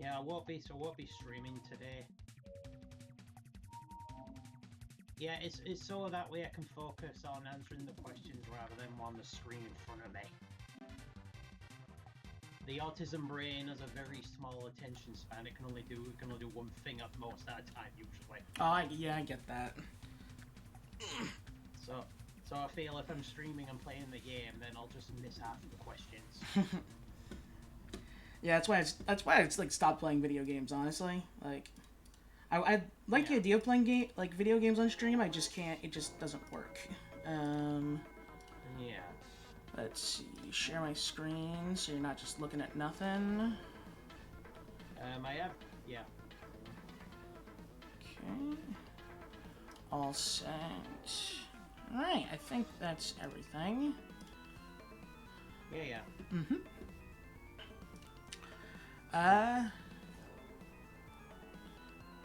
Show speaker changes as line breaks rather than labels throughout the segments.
Yeah, I won't be streaming today. Yeah, it's so that way I can focus on answering the questions rather than on the screen in front of me. The autism brain has a very small attention span. It can only do one thing at most at a time usually.
Oh, yeah, I get that.
So I feel if I'm streaming and playing the game, then I'll just miss half of the questions.
Yeah, that's why it's like stopped playing video games. Honestly, like I like the idea of playing video games on stream. I just can't. It just doesn't work.
Yeah.
Let's see. Share my screen so you're not just looking at nothing.
I have. Yeah.
Okay. All set. Alright, I think that's everything.
Yeah.
Mm-hmm.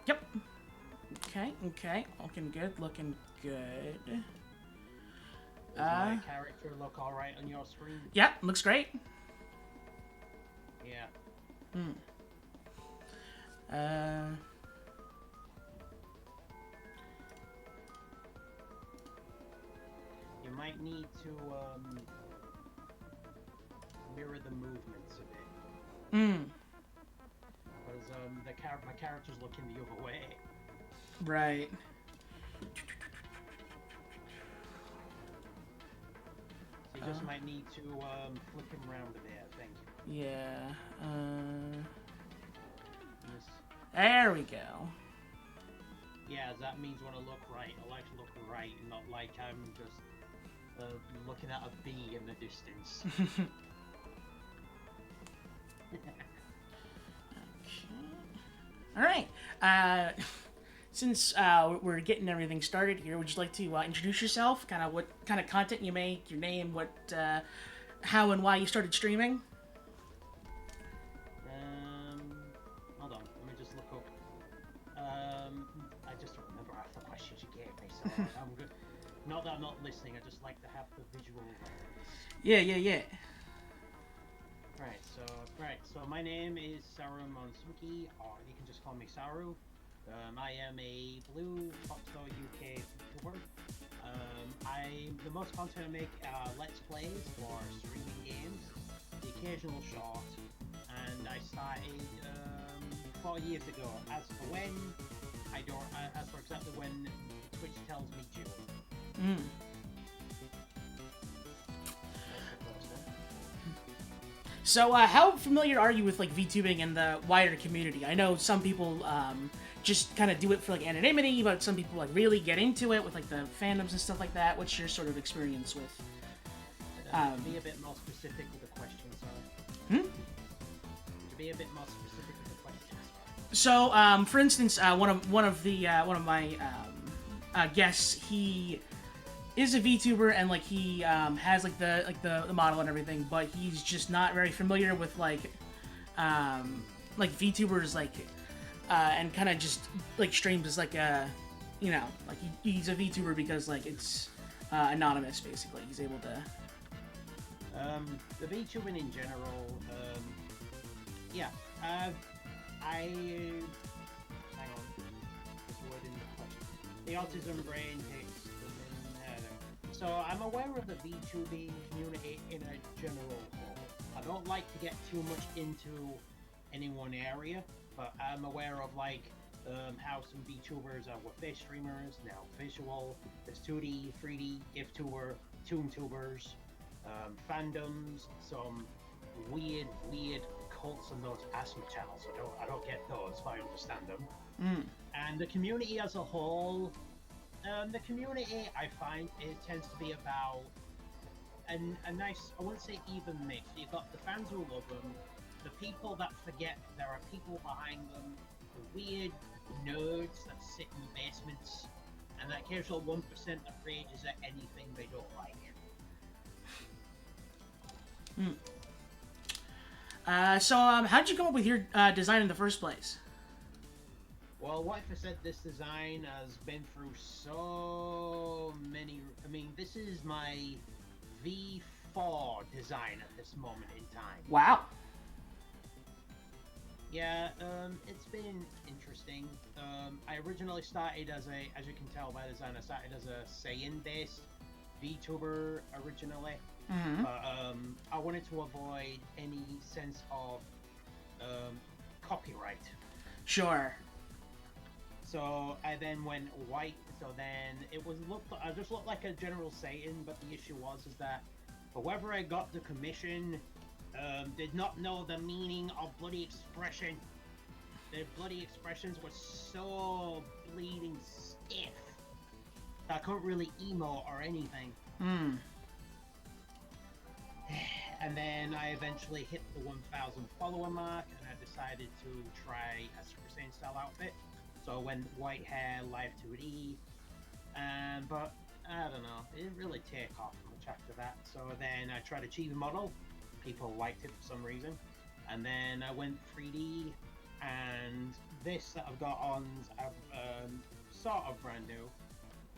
Yep. Okay. Looking good.
Does my character look alright on your screen?
Yeah, looks great.
Yeah. You might need to mirror the movements a bit. Because my character's looking the other way.
Right.
So you just might need to flip him around a bit, I think.
Yeah.
Yes.
There we go.
Yeah, that means when I look right, I like to look right, and not like I'm just looking at a bee in the distance.
All right. Since we're getting everything started here, would you like to introduce yourself? Kind of what kind of content you make, your name, how and why you started streaming?
Hold on, let me just look up. I just don't remember half the questions you gave me, so I'm good. Not that I'm not listening, I just like to have the visual reference.
Yeah.
Right, so my name is Saru Monsuki, or you can just call me Saru. I am a Blue Foxstar UK YouTuber. The most content I make are Let's Plays for streaming games, the occasional short, and I started 4 years ago. As for when, I don't. As for exactly when Twitch tells me June.
So, how familiar are you with like VTubing and the wider community? I know some people just kind of do it for like anonymity, but some people like really get into it with like the fandoms and stuff like that. What's your sort of experience with?
Be a bit more specific with the question, sorry. To be a bit more specific with the question.
So, for instance, one of my guests, he is a VTuber and like he has like the model and everything, but he's just not very familiar with like VTubers and kind of just like streams as like a like he's a VTuber because like it's anonymous basically. He's able to.
The VTubing in general, yeah. Hang on. This word in the question. The autism brain takes the So I'm aware of the VTubing community in a general whole. I don't like to get too much into any one area, but I'm aware of like how some VTubers were face streamers, now visual, there's 2D, 3D, GIF-tuber, ToonTubers, fandoms, some weird cults and those asthma channels. I don't get those, if I understand them. And the community as a whole, the community I find it tends to be about a nice, I wouldn't say even mix. You've got the fans who love them, the people that forget there are people behind them, the weird nerds that sit in the basements, and that occasional 1% that rages at anything they don't like.
So how'd you come up with your design in the first place?
Well, what if I said this design has been through so many... I mean, this is my V4 design at this moment in time.
Wow.
Yeah, it's been interesting. I originally started as you can tell by the design, I started as a Saiyan-based VTuber originally,
Mm-hmm.
but I wanted to avoid any sense of um, copyright.
Sure.
So I then went white. So then I just looked like a general Satan. But the issue was is that whoever I got the commission did not know the meaning of bloody expression. Their bloody expressions were so bleeding stiff that I couldn't really emote or anything.
Hmm.
And then I eventually hit the 1,000 follower mark, and I decided to try a Super Saiyan style outfit. So I went white hair, live 2D, but I don't know, it didn't really take off much after that. So then I tried a chibi model. People liked it for some reason, and then I went 3D, and this that I've got on, sort of brand new,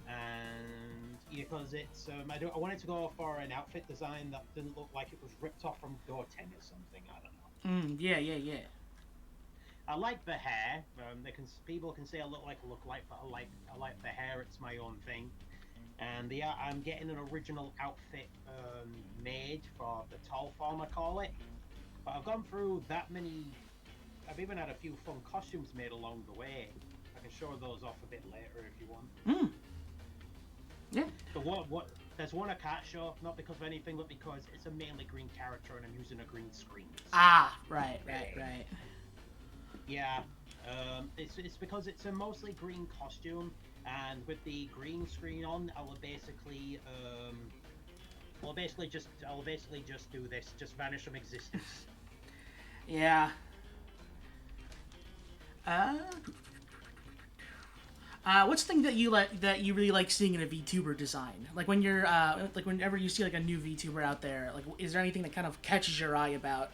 and because it's I wanted to go for an outfit design that didn't look like it was ripped off from Goten or something. I don't know.
Yeah, yeah, yeah.
I like the hair. People can say I look like, but I like the hair. It's my own thing. And I'm getting an original outfit made for the tall form, I call it. But I've gone through that many. I've even had a few fun costumes made along the way. I can show those off a bit later if you want.
Hmm. Yeah.
So what? There's one I can't show, not because of anything, but because it's a mainly green character and I'm using a green screen.
Ah, right, right, right.
Yeah, it's because it's a mostly green costume, and with the green screen on, I'll basically just do this, just vanish from existence.
Yeah. Uh, what's the thing that you really like seeing in a VTuber design? Like when you're like whenever you see like a new VTuber out there, like is there anything that kind of catches your eye about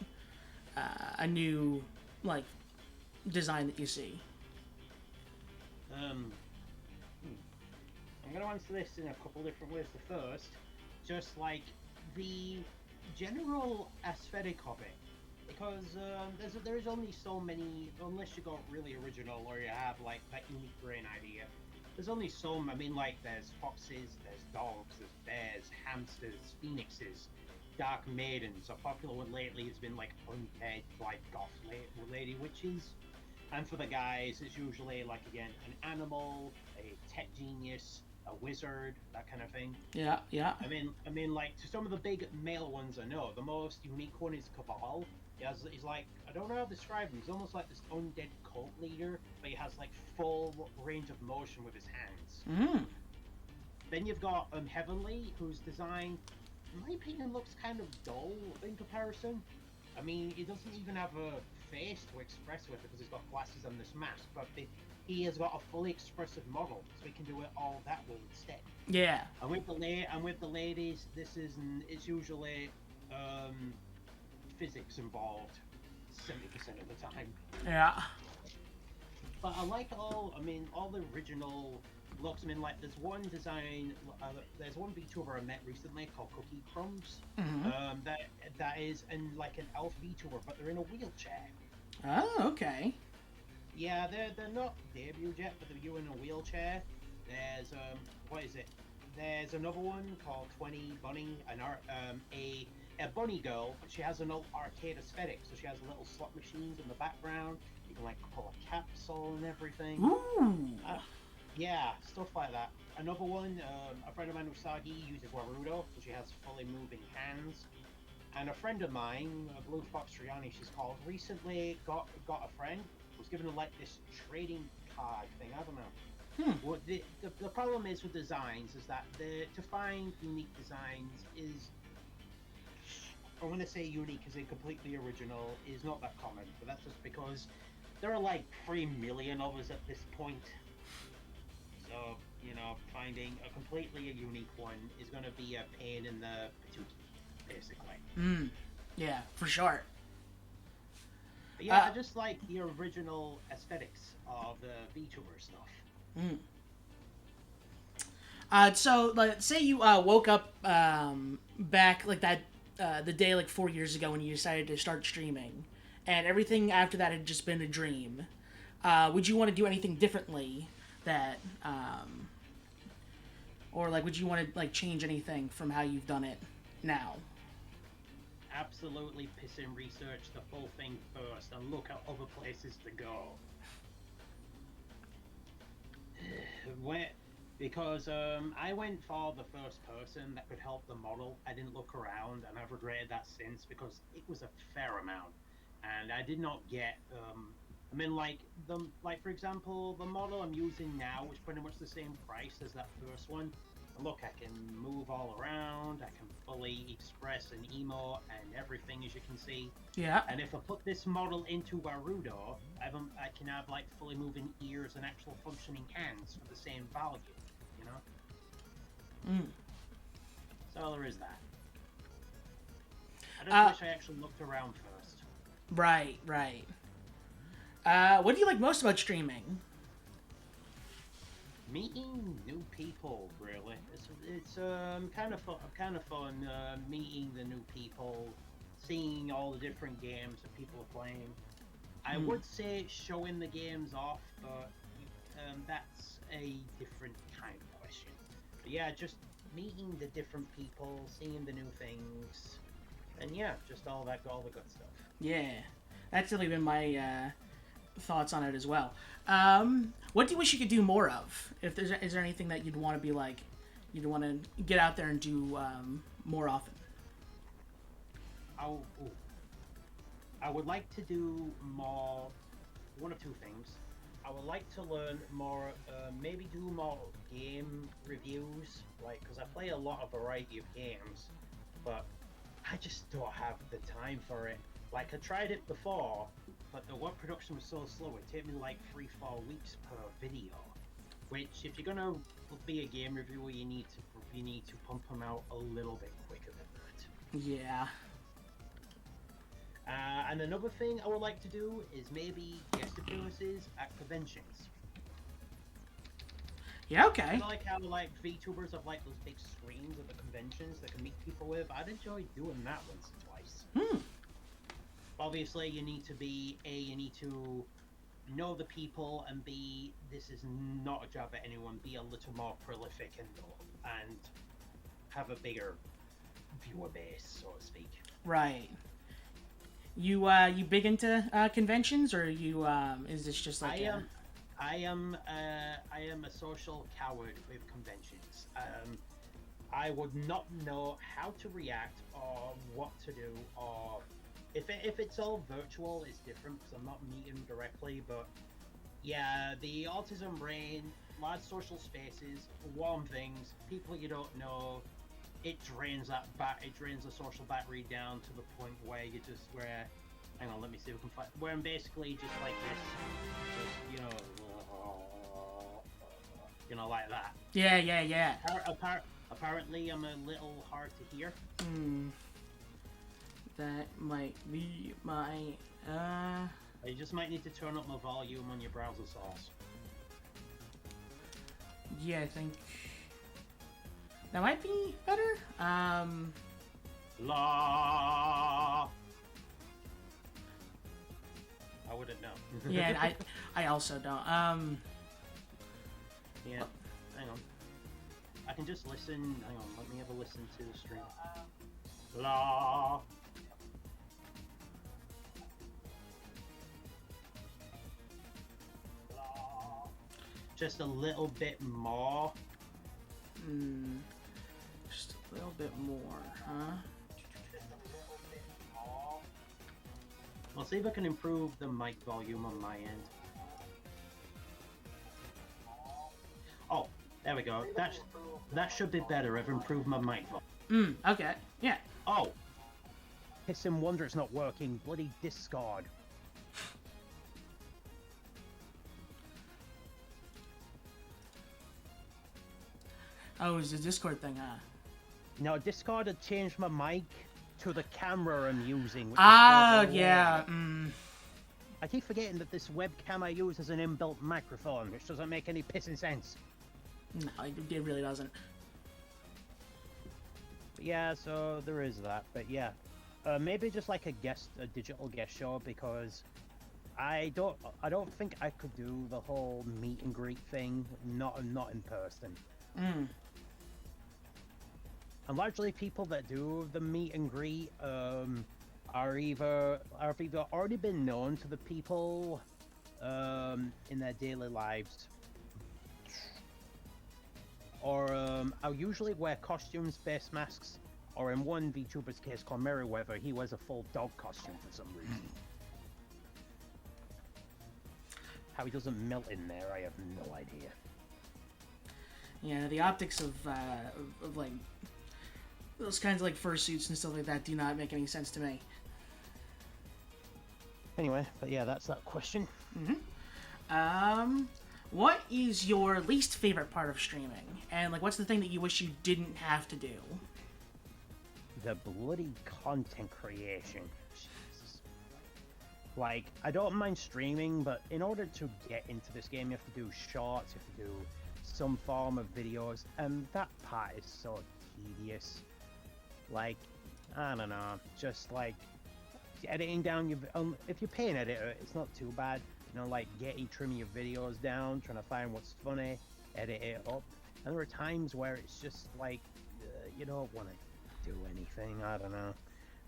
a new like design that you see?
Um, I'm gonna answer this in a couple different ways. The first, just like the general aesthetic of it, because there is only so many, unless you go really original or you have like that unique brain idea. There's only so I mean, like there's foxes, there's dogs, there's bears, hamsters, phoenixes, dark maidens. A popular one lately has been like undead, like goth lady witches. And for the guys, it's usually like again an animal, a tech genius, a wizard, that kind of thing.
Yeah, yeah.
Like to some of the big male ones I know, the most unique one is Cabal. He's like I don't know how to describe him. He's almost like this undead cult leader, but he has like full range of motion with his hands.
Mm.
Then you've got Heavenly, whose design, in my opinion, looks kind of dull in comparison. I mean, he doesn't even have a face to express with because he's got glasses and this mask, but he has got a fully expressive model, so he can do it all that way instead.
Yeah.
And with the ladies, it's usually physics involved 70% of the time.
Yeah.
But I like all the original looks. I mean, like there's one VTuber I met recently called Cookie Crumbs.
Mm-hmm.
That is like an elf VTuber, but they're in a wheelchair.
Oh, okay.
Yeah, they're not debuted yet, but they're in a wheelchair. There's what is it? There's another one called 20 Bunny, a bunny girl, but she has an old arcade aesthetic, so she has little slot machines in the background. You can like pull a capsule and everything.
Ooh.
Yeah, stuff like that. Another one, a friend of mine, Usagi, uses Warudo, so she has fully moving hands. And a friend of mine, Blue Fox Triani, she's called, recently got a friend, was given like this trading card thing. I don't know. Well, the problem is with designs is that to find unique designs is, I want to say unique as in completely original, is not that common. But that's just because there are like 3 million of us at this point. So, finding a completely unique one is going to be a pain in the patootie, basically.
Yeah, for sure.
But yeah, I just like the original aesthetics of the VTuber stuff.
So, like, say you woke up back like that the day like 4 years ago when you decided to start streaming, and everything after that had just been a dream, would you want to do anything differently that, or like, would you want to like change anything from how you've done it now?
Absolutely piss and research the whole thing first and look at other places to go. When, because I went for the first person that could help the model. I didn't look around, and I've regretted that since because it was a fair amount, and I did not get. I mean, like for example, the model I'm using now is pretty much the same price as that first one. And look, I can move all around. I can fully express an emote and everything, as you can see.
Yeah.
And if I put this model into Warudo, I can have like fully moving ears and actual functioning hands for the same value, you know?
Mm.
So there is that. I just wish I actually looked around first.
Right, right. What do you like most about streaming?
Meeting new people, really. It's kind of fun meeting the new people, seeing all the different games that people are playing. I would say showing the games off, but that's a different kind of question. But yeah, just meeting the different people, seeing the new things, and yeah, just all the good stuff.
Yeah, that's really been my thoughts on it as well. What do you wish you could do more of? If there's, is there anything that you'd want to be like, you'd want to get out there and do more often?
I would like to do more. One of two things. I would like to learn more. Maybe do more game reviews, like because I play a lot of variety of games, but I just don't have the time for it. Like I tried it before, but the work production was so slow. It took me like 3-4 weeks per video. Which, if you're gonna be a game reviewer, you need to pump them out a little bit quicker than that.
Yeah.
And another thing I would like to do is maybe guest appearances at conventions.
Yeah, okay.
I like how like VTubers have like those big screens at the conventions that can meet people with. I'd enjoy doing that once or twice. Obviously, you need to know the people, and B, this is not a job at anyone. Be a little more prolific and have a bigger viewer base, so to speak.
Right. You big into conventions, or you is this just like
I am a social coward with conventions. I would not know how to react or what to do, or if it's all virtual, it's different because I'm not meeting directly. But yeah, the autism brain, large social spaces, warm things, people you don't know. It drains the social battery down to the point where hang on, let me see if I can find, where I'm basically just like this, just, like that.
Yeah.
Apparently I'm a little hard to hear.
That might be my,
You just might need to turn up my volume on your browser source.
Yeah, I think that might be better.
La. I wouldn't know.
Yeah, I also don't.
Yeah, hang on. I can just listen. Hang on, let me have a listen to the stream. La. Just a little bit more.
Just a little bit more, huh?
I'll see if I can improve the mic volume on my end. Oh, there we go. That should be better. I've improved my mic volume.
Okay. Yeah.
Oh. Piss and wonder it's not working. Bloody Discord.
Oh, it's the Discord thing, huh?
No, Discord had changed my mic to the camera I'm using.
Yeah.
I keep forgetting that this webcam I use is an inbuilt microphone, which doesn't make any pissing sense.
No, it really doesn't.
But yeah, so there is that. But yeah,
maybe just like a digital guest show, because I don't think I could do the whole meet and greet thing, not in person.
Mm.
And largely people that do the meet and greet have either already been known to the people in their daily lives, or I'll usually wear costumes, face masks, or in one VTuber's case called Merryweather, he wears a full dog costume for some reason. How he doesn't melt in there, I have no idea.
Yeah, the optics of like those kinds of like fursuits and stuff like that do not make any sense to me.
Anyway, but yeah, that's that question.
What is your least favorite part of streaming? And like, what's the thing that you wish you didn't have to do?
The bloody content creation. Jesus. Like, I don't mind streaming, but in order to get into this game, you have to do shorts, you have to do some form of videos, and that part is so tedious. Like, I don't know, just like editing down your if you pay an editor, it's not too bad. You know, like trimming your videos down, trying to find what's funny, edit it up. And there are times where it's just like you don't want to do anything. I don't know,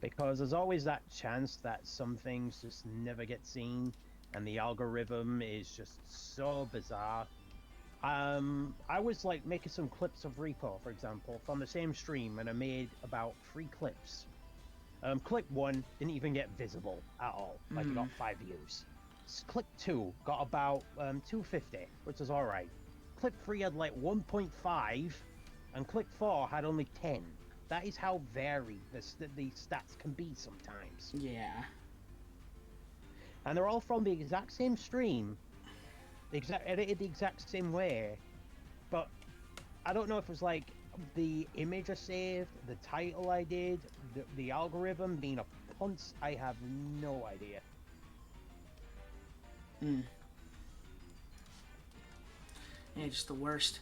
because there's always that chance that some things just never get seen, and the algorithm is just so bizarre. I was like making some clips of Repo, for example, from the same stream, and I made about 3 clips. Clip 1 didn't even get visible at all, like it got 5 views. Clip 2 got about 250, which is alright. Clip 3 had like 1.5, and clip 4 had only 10. That is how varied the stats can be sometimes.
Yeah.
And they're all from the exact same stream, edited the exact same way, but I don't know if it was like the image I saved, the title I did, the algorithm being a punce. I have no idea.
Yeah, just the worst.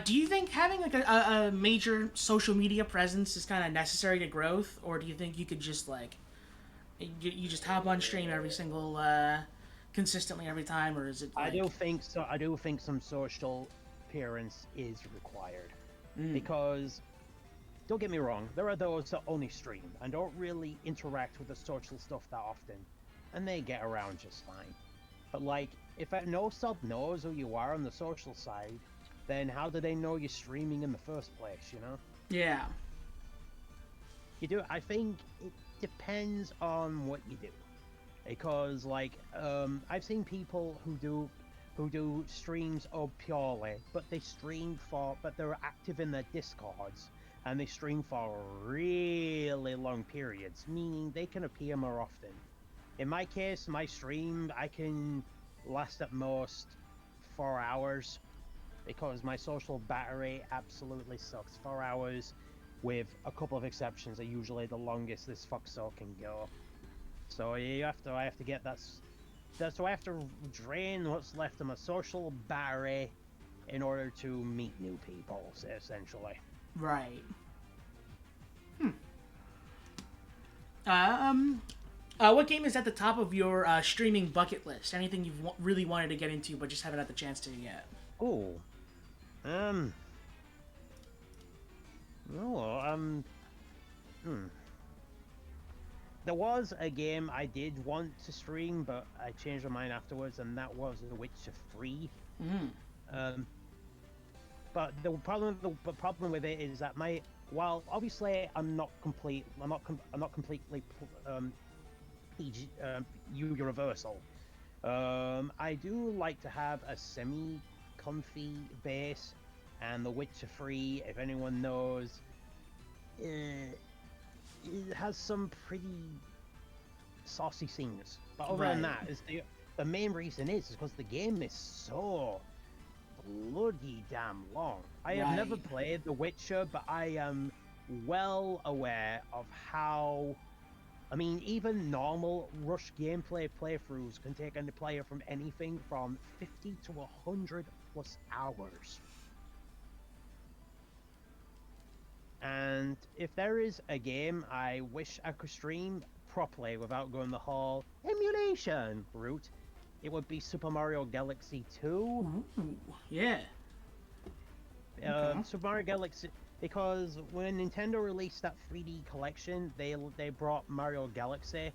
Do you think having like a major social media presence is kind of necessary to growth, or do you think you could just like you just hop on stream every single consistently every time, or is it? Like...
I do think so. I do think some social appearance is required, because don't get me wrong, there are those that only stream and don't really interact with the social stuff that often, and they get around just fine. But like, if no sub knows who you are on the social side, then how do they know you're streaming in the first place, you know?
Yeah.
You do. I think it depends on what you do, because like I've seen people who do streams of purely, but they're active in their discords, and they stream for really long periods, meaning they can appear more often. In my case, my stream, I can last at most 4 hours, because my social battery absolutely sucks. 4 hours, with a couple of exceptions, are usually the longest this fuckso can go. So I have to get so I have to drain what's left of my social battery in order to meet new people, essentially.
Right. What game is at the top of your streaming bucket list? Anything you've really wanted to get into but just haven't had the chance to yet?
Oh. There was a game I did want to stream, but I changed my mind afterwards, and that was The Witcher 3. But the problem with it is that while obviously I'm not completely universal. I do like to have a semi-comfy base, and The Witcher 3, if anyone knows, it has some pretty saucy scenes. But other than that, the main reason is because the game is so bloody damn long. I have never played The Witcher, but I am well aware of how... I mean, even normal rush gameplay playthroughs can take a player from anything from 50 to 100 plus hours. And if there is a game I wish I could stream properly without going the whole emulation route, it would be Super Mario Galaxy 2.
Ooh, yeah. Okay.
Super Mario Galaxy, because when Nintendo released that 3D collection, they brought Mario Galaxy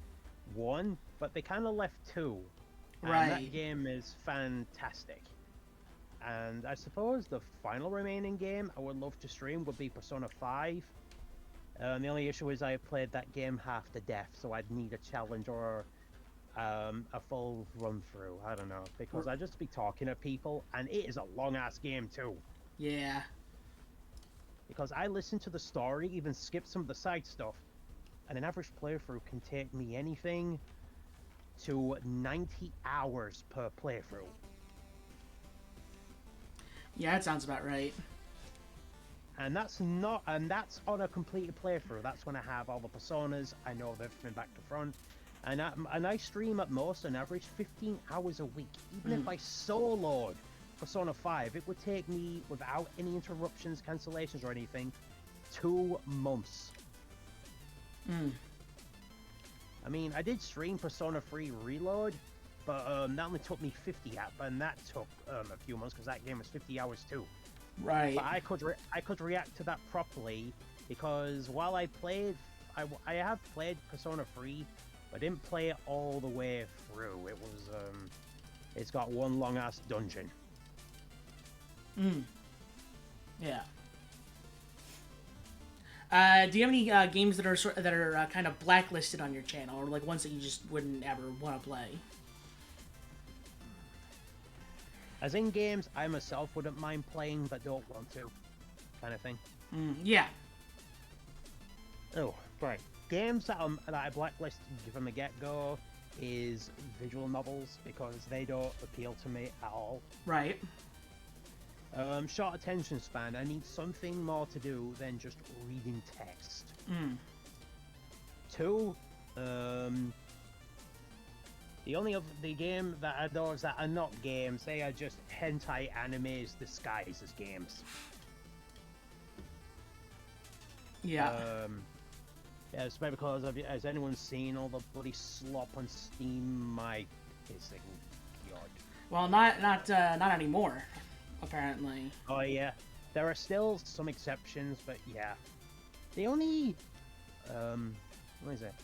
1, but they kind of left 2. And
Right.
that game is fantastic. And I suppose the final remaining game I would love to stream would be Persona 5. The only issue is I played that game half to death, so I'd need a challenge or a full run through. I don't know, because I just be talking to people, and it is a long ass game too.
Yeah.
Because I listen to the story, even skip some of the side stuff, and an average playthrough can take me anything to 90 hours per playthrough.
Yeah, that sounds about right.
And that's on a completed playthrough. That's when I have all the personas, I know everything back to front, and I stream at most an average 15 hours a week. Even if I soloed Persona 5, it would take me, without any interruptions, cancellations, or anything, 2 months. I mean, I did stream Persona 3 Reload, but that only took me 50 hours, and that took a few months because that game was 50 hours too.
Right.
But I could react to that properly because while I played, I have played Persona 3, but I didn't play it all the way through. It was it's got one long ass dungeon.
Yeah. Do you have any games that are kind of blacklisted on your channel, or like ones that you just wouldn't ever want to play?
As in games I myself wouldn't mind playing but don't want to, kind of thing.
Yeah.
Oh, right. Games that I blacklisted from the get-go is visual novels because they don't appeal to me at all.
Right.
Short attention span. I need something more to do than just reading text. 2, the game that I know is that are not games. They are just hentai animes disguised as games.
Yeah.
Yeah, it's maybe because has anyone seen all the bloody slop on Steam? My pissing god.
Well, not anymore, apparently.
Oh yeah, there are still some exceptions, but yeah, the only what is it?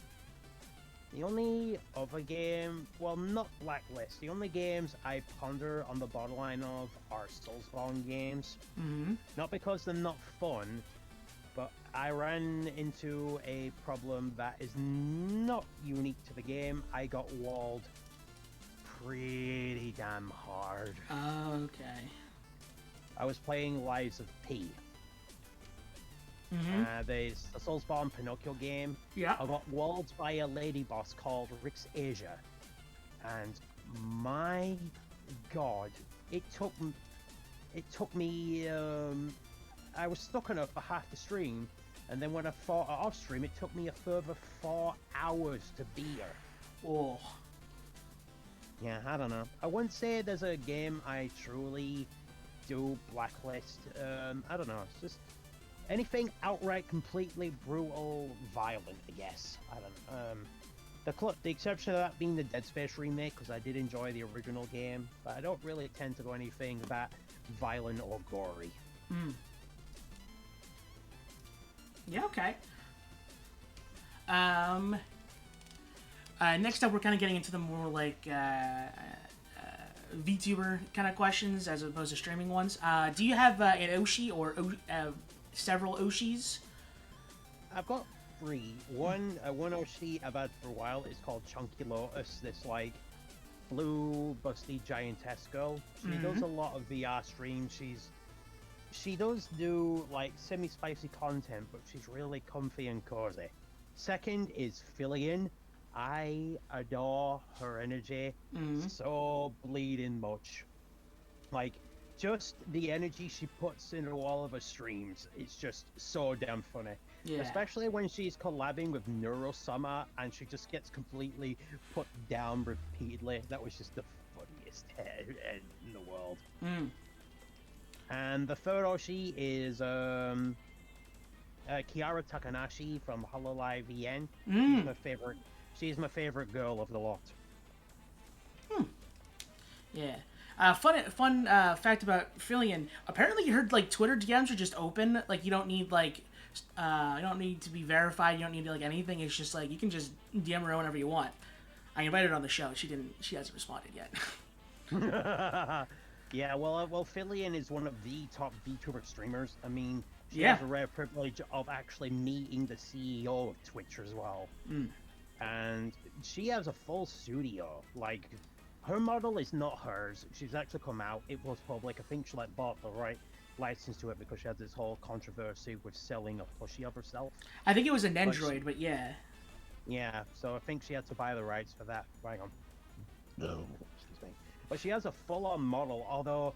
The only other game, well, not blacklist. The only games I ponder on the borderline of are Soulsborne games. Not because they're not fun, but I ran into a problem that is not unique to the game. I got walled pretty damn hard.
Okay.
I was playing Lives of P. There's the Soulsborne Pinocchio game.
Yeah.
I got walled by a lady boss called Rix Asia, and my god, it took me. I was stuck on her for half the stream, and then when I fought her off stream, it took me a further 4 hours to beat her.
Oh.
Yeah, I don't know. I wouldn't say there's a game I truly do blacklist. I don't know. It's just anything outright completely brutal, violent, I guess. I don't. The exception of that being the Dead Space remake, because I did enjoy the original game, but I don't really tend to go anything that violent or gory.
Yeah. Okay. Next up, we're kind of getting into the more like VTuber kind of questions as opposed to streaming ones. Do you have an Oshi or several Oshis?
I've got 3. One Oshi I've had for a while is called Chunky Lotus. This like blue busty giantess girl. She does a lot of VR streams. She does do like semi-spicy content, but she's really comfy and cozy. Second is Fillion. I adore her energy so bleeding much. Like, just the energy she puts into all of her streams, it's just so damn funny.
Yeah.
Especially when she's collabing with Neurosummer and she just gets completely put down repeatedly. That was just the funniest head in the world. And the third Oshi is Kiara Takanashi from Hololive EN.
Mm.
She's my favorite girl of the lot.
Yeah. Fun fact about Fillion. Apparently, you heard like Twitter DMs are just open. Like you don't need you don't need to be verified. You don't need like anything. It's just like you can just DM her whenever you want. I invited her on the show. She didn't. She hasn't responded yet.
Yeah, well, Fillion is one of the top VTuber streamers. I mean, she
Yeah.
has a rare privilege of actually meeting the CEO of Twitch as well.
Mm.
And she has a full studio. Like, her model is not hers. She's actually come out. It was public. I think she like bought the right license to it because she had this whole controversy with selling a plushie of herself.
I think it was an Android, but yeah.
Yeah, so I think she had to buy the rights for that. Hang on. No. Excuse me. But she has a full-on model, although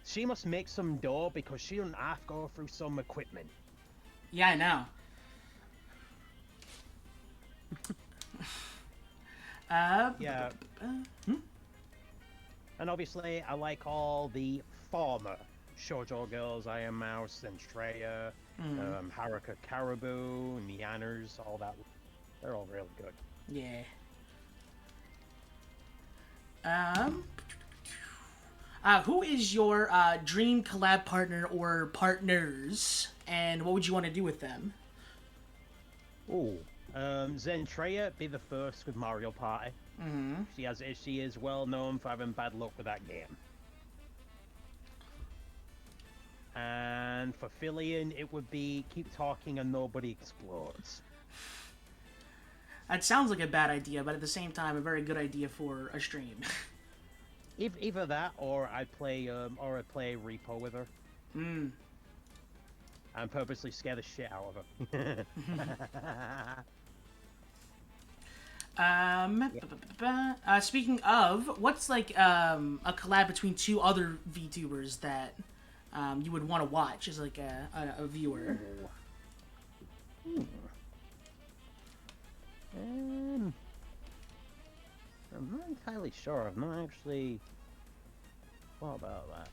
she must make some dough because she doesn't have to go through some equipment.
Yeah, I know.
Yeah.
Hmm?
And obviously, I like all the former shoujo girls, Iron Mouse, and Shreya, Haruka Caribou, Neanners, all that. They're all really good.
Yeah. Who is your dream collab partner or partners, and what would you want to do with them?
Ooh. Zentreya be the first with Mario Party.
Mm-hmm.
She is well known for having bad luck with that game. And for Fillion, it would be keep talking and nobody explodes.
That sounds like a bad idea, but at the same time, a very good idea for a stream.
Either that, or I play Repo with her.
Mm.
And purposely scare the shit out of her.
Speaking of, what's like a collab between two other VTubers that you would want to watch as like a viewer?
I'm not entirely sure. I've not actually thought about that.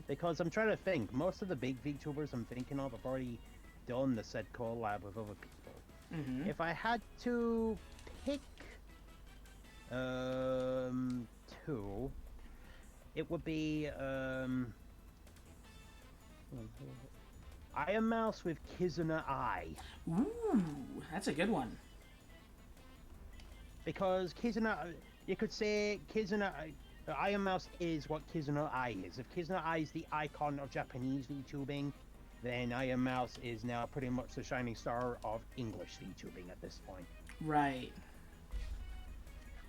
Because I'm trying to think. Most of the big VTubers I'm thinking of have already done the said collab with other people.
Mm-hmm.
If I had to pick two, it would be Iron Mouse with Kizuna Eye.
Ooh, that's a good one.
Because Kizuna, you could say Kizuna, Iron Mouse is what Kizuna Eye is. If Kizuna Eye is the icon of Japanese VTubing, then Iron Mouse is now pretty much the shining star of English VTubing at this point.
Right.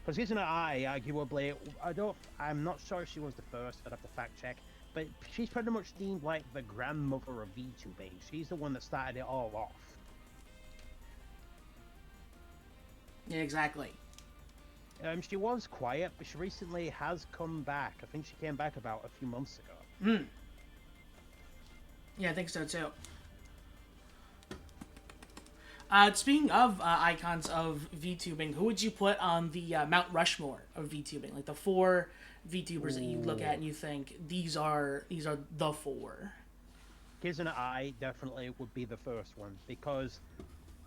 Because Kizuna Eye, arguably, I'm not sure if she was the first, I'd have to fact check, but she's pretty much deemed like the grandmother of VTubing. She's the one that started it all off.
Yeah, exactly.
She was quiet, but she recently has come back. I think she came back about a few months ago.
Hmm. Yeah, I think so too. Speaking of icons of VTubing, who would you put on the Mount Rushmore of VTubing? Like the 4 VTubers that you look at and you think these are the 4.
Kizuna Eye definitely would be the first one because,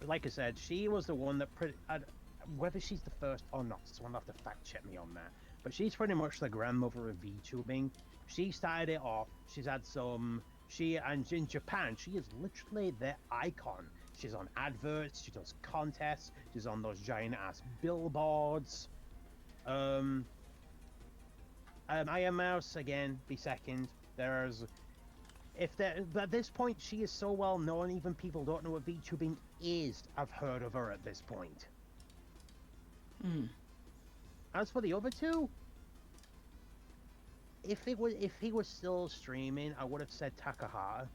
like I said, she was the one that whether she's the first or not, someone will have to fact check me on that. But she's pretty much the grandmother of VTubing. She started it off. She's had some. And in Japan, she is literally the icon. She's on adverts. She does contests. She's on those giant ass billboards. Iron Mouse again be second. At this point she is so well known, even people don't know what VTubing is. I've heard of her at this point. As for the other two, if he was still streaming, I would have said Takahata.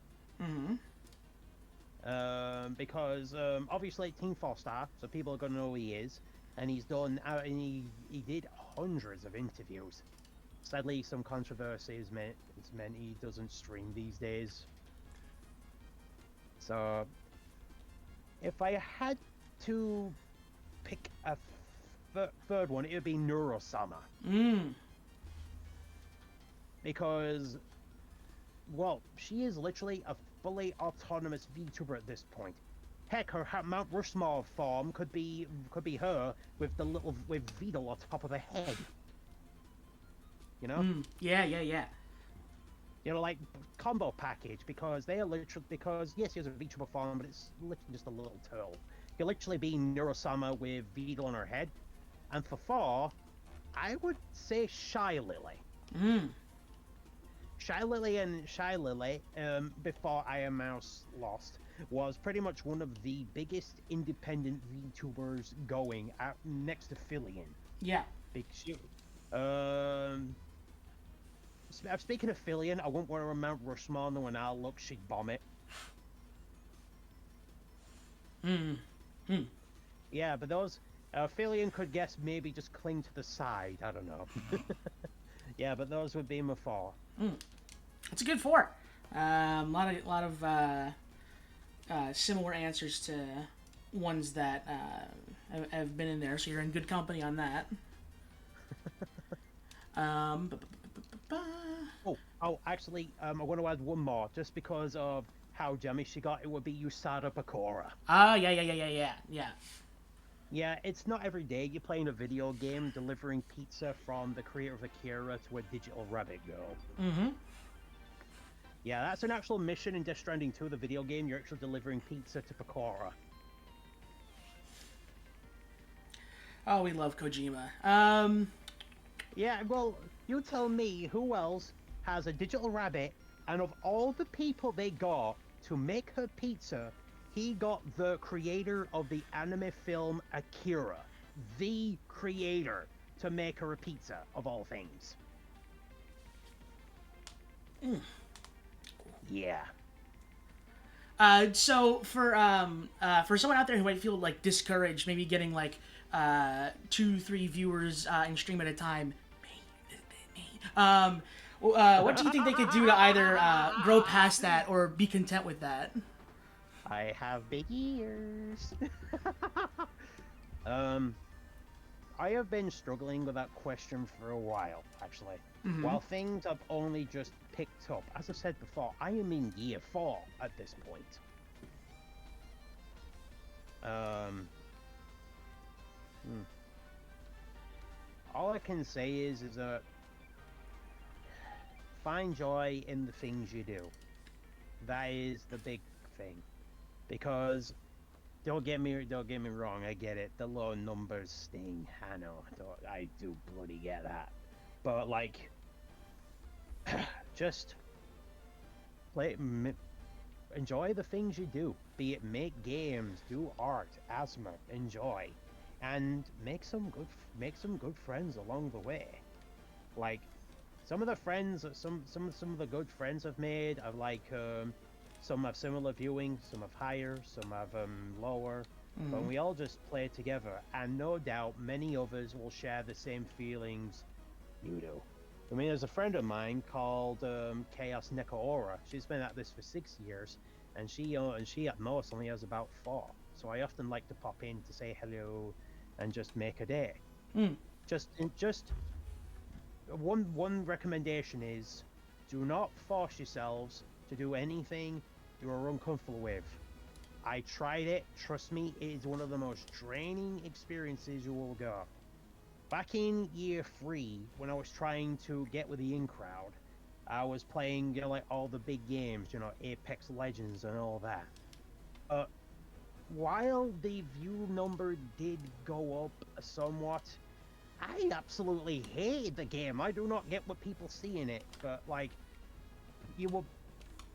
Because obviously Team 4-star, so people are gonna know who he is, and he's done. And he did hundreds of interviews. Sadly, some controversies meant he doesn't stream these days. So, if I had to pick a third one, it would be Neurosama. Because well, she is literally a fully autonomous VTuber at this point. Heck, her Mount Rushmore form could be her with the little with Vidal on top of her head. You know?
Yeah, yeah, yeah.
You know, like combo package because they are literally because yes, he has a VTuber form, but it's literally just a little turtle. You're literally being Neurosama with Vidal on her head, and for 4, I would say Shy Lily. Shy Lily, before Iron Mouse lost, was pretty much one of the biggest independent VTubers going out next to Fillion.
Yeah.
Speaking of Fillion, I wouldn't want to Mount Rushmore, and when I look, she'd bomb it. Yeah, but those Fillion could guess maybe just cling to the side. I don't know. Yeah, but those would be my 4.
It's a good 4. A lot of similar answers to ones that have been in there, so you're in good company on that.
Actually, I want to add one more, just because of how jammy she got. It would be Usada Pecora.
Oh, yeah.
Yeah, it's not every day you're playing a video game delivering pizza from the creator of Akira to a digital rabbit girl. Yeah, that's an actual mission in Death Stranding 2, the video game. You're actually delivering pizza to Pecora.
Oh, we love Kojima.
Yeah, well, you tell me who else has a digital rabbit, and of all the people they got to make her pizza, he got the creator of the anime film Akira, the creator, to make her a pizza, of all things. Yeah.
So for someone out there who might feel like discouraged, maybe getting like 2-3 viewers in stream at a time, what do you think they could do to either grow past that or be content with that?
I have big ears. I have been struggling with that question for a while, actually. While things have only just picked up. As I said before, I am in year 4 at this point. All I can say is that find joy in the things you do. That is the big thing. Because don't get me wrong, I get it. The low numbers sting. I know. I do bloody get that. But like, just enjoy the things you do. Be it make games, do art, asthma, enjoy, and make some good friends along the way. Like some of the friends, some of the good friends I've made, I've like some have similar viewing, some have higher, some have lower. But we all just play together, and no doubt many others will share the same feelings you do. I mean, there's a friend of mine called Chaos Nekaora. She's been at this for 6 years, and she at most only has about 4. So I often like to pop in to say hello and just make a day. Just one recommendation is, do not force yourselves to do anything you are uncomfortable with. I tried it. Trust me, it is one of the most draining experiences you will go. Back in year 3, when I was trying to get with the in-crowd, I was playing, like all the big games, Apex Legends and all that. While the view number did go up somewhat, I absolutely hated the game. I do not get what people see in it, but like,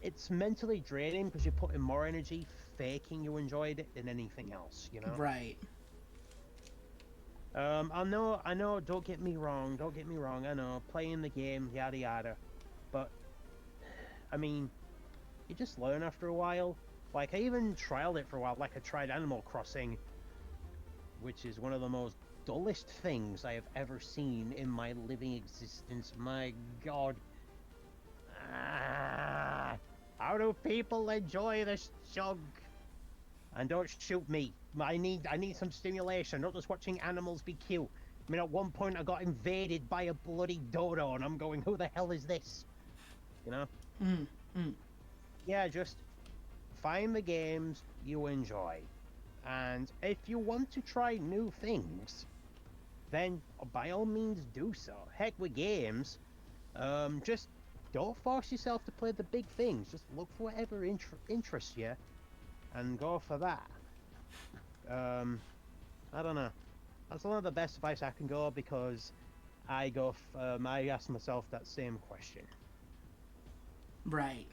it's mentally draining because you put in more energy faking you enjoyed it than anything else,
Right.
I know, don't get me wrong, I know, playing the game, yada yada, but, I mean, you just learn after a while. Like, I even trialed it for a while, like I tried Animal Crossing, which is one of the most dullest things I have ever seen in my living existence. My god. How do people enjoy this junk? And don't shoot me. I need some stimulation, not just watching animals be cute. I mean, at one point I got invaded by a bloody dodo, and I'm going, who the hell is this? Yeah, just find the games you enjoy. And if you want to try new things, then by all means do so. Heck with games, just don't force yourself to play the big things. Just look for whatever interests you and go for that. I don't know. That's one of the best advice I can go because I ask myself that same question.
Right.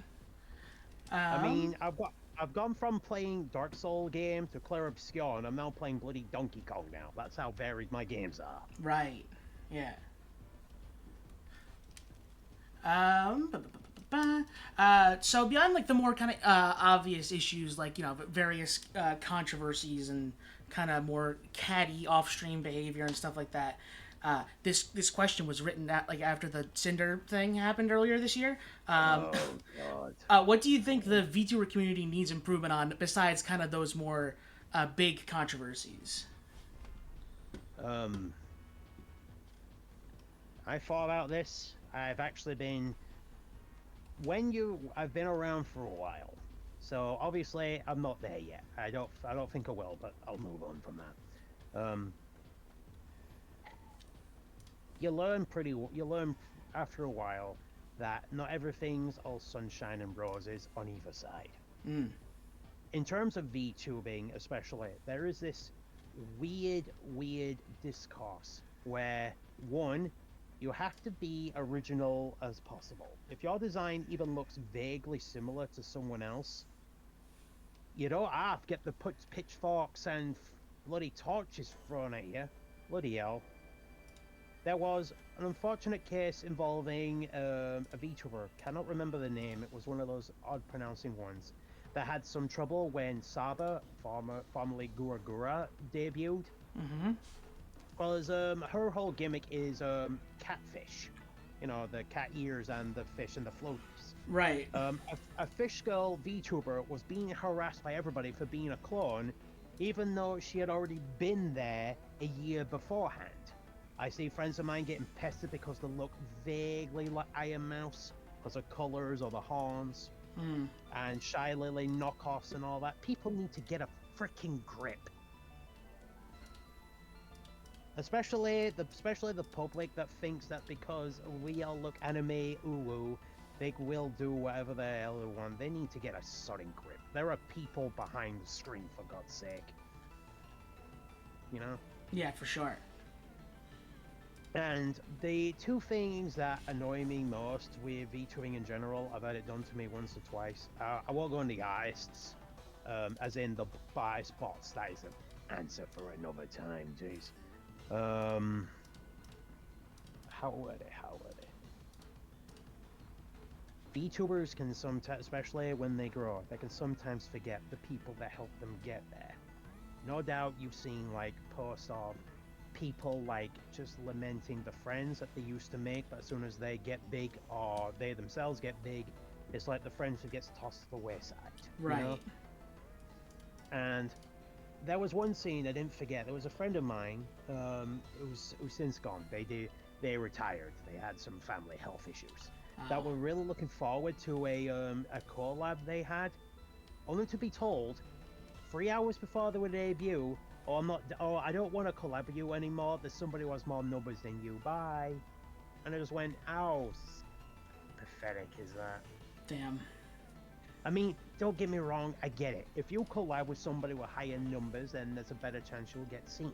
I
Um,
mean, I've gone from playing Dark Soul game to Clair Obscur, and I'm now playing bloody Donkey Kong now. That's how varied my games are.
right. Yeah. So beyond like the more kind of obvious issues, like various controversies and kind of more catty off-stream behavior and stuff like that. This question was written at, like after the Cinder thing happened earlier this year.
Oh God.
What do you think the VTuber community needs improvement on besides kind of those more big controversies?
Um, I thought about this. I've actually been I've been around for a while, so obviously I'm not there yet. I don't think I will, but I'll move on from that. You learn after a while that not everything's all sunshine and roses on either side.
Mm.
In terms of VTubing, especially, there is this weird discourse where one, you have to be original as possible. If your design even looks vaguely similar to someone else, you don't have to get the pitchforks and bloody torches thrown at you. Bloody hell. There was an unfortunate case involving a VTuber. Cannot remember the name. It was one of those odd pronouncing ones that had some trouble when Saba, formerly Gura Gura, debuted.
Mm-hmm.
Because her whole gimmick is catfish. You know, the cat ears and the fish and the floaties.
Right.
A fish girl VTuber was being harassed by everybody for being a clone, even though she had already been there a year beforehand. I see friends of mine getting pestered because they look vaguely like Iron Mouse because of colors or the horns and Shy Lily knockoffs and all that. People need to get a freaking grip. Especially the public that thinks that because we all look anime ooh, they will do whatever the hell they want. They need to get a sodding grip. There are people behind the screen, for God's sake. You know?
Yeah, for sure.
And the two things that annoy me most with VTubing in general, I've had it done to me once or twice. I won't go on the artists, as in the bias bots. That is an answer for another time, jeez. How were they? VTubers can sometimes, especially when they grow up, they can sometimes forget the people that helped them get there. No doubt you've seen like posts of people like just lamenting the friends that they used to make, but as soon as they get big or they themselves get big, it's like the friendship gets tossed to the wayside.
Right.
You know? And there was one scene I didn't forget. There was a friend of mine who's since gone. They retired. They had some family health issues. That were really looking forward to a collab they had, only to be told 3 hours before they would debut, I don't want to collab with you anymore. There's somebody who has more numbers than you. Bye. And I just went, ow. Pathetic is that?
Damn.
I mean, don't get me wrong, I get it. If you collab with somebody with higher numbers, then there's a better chance you'll get seen.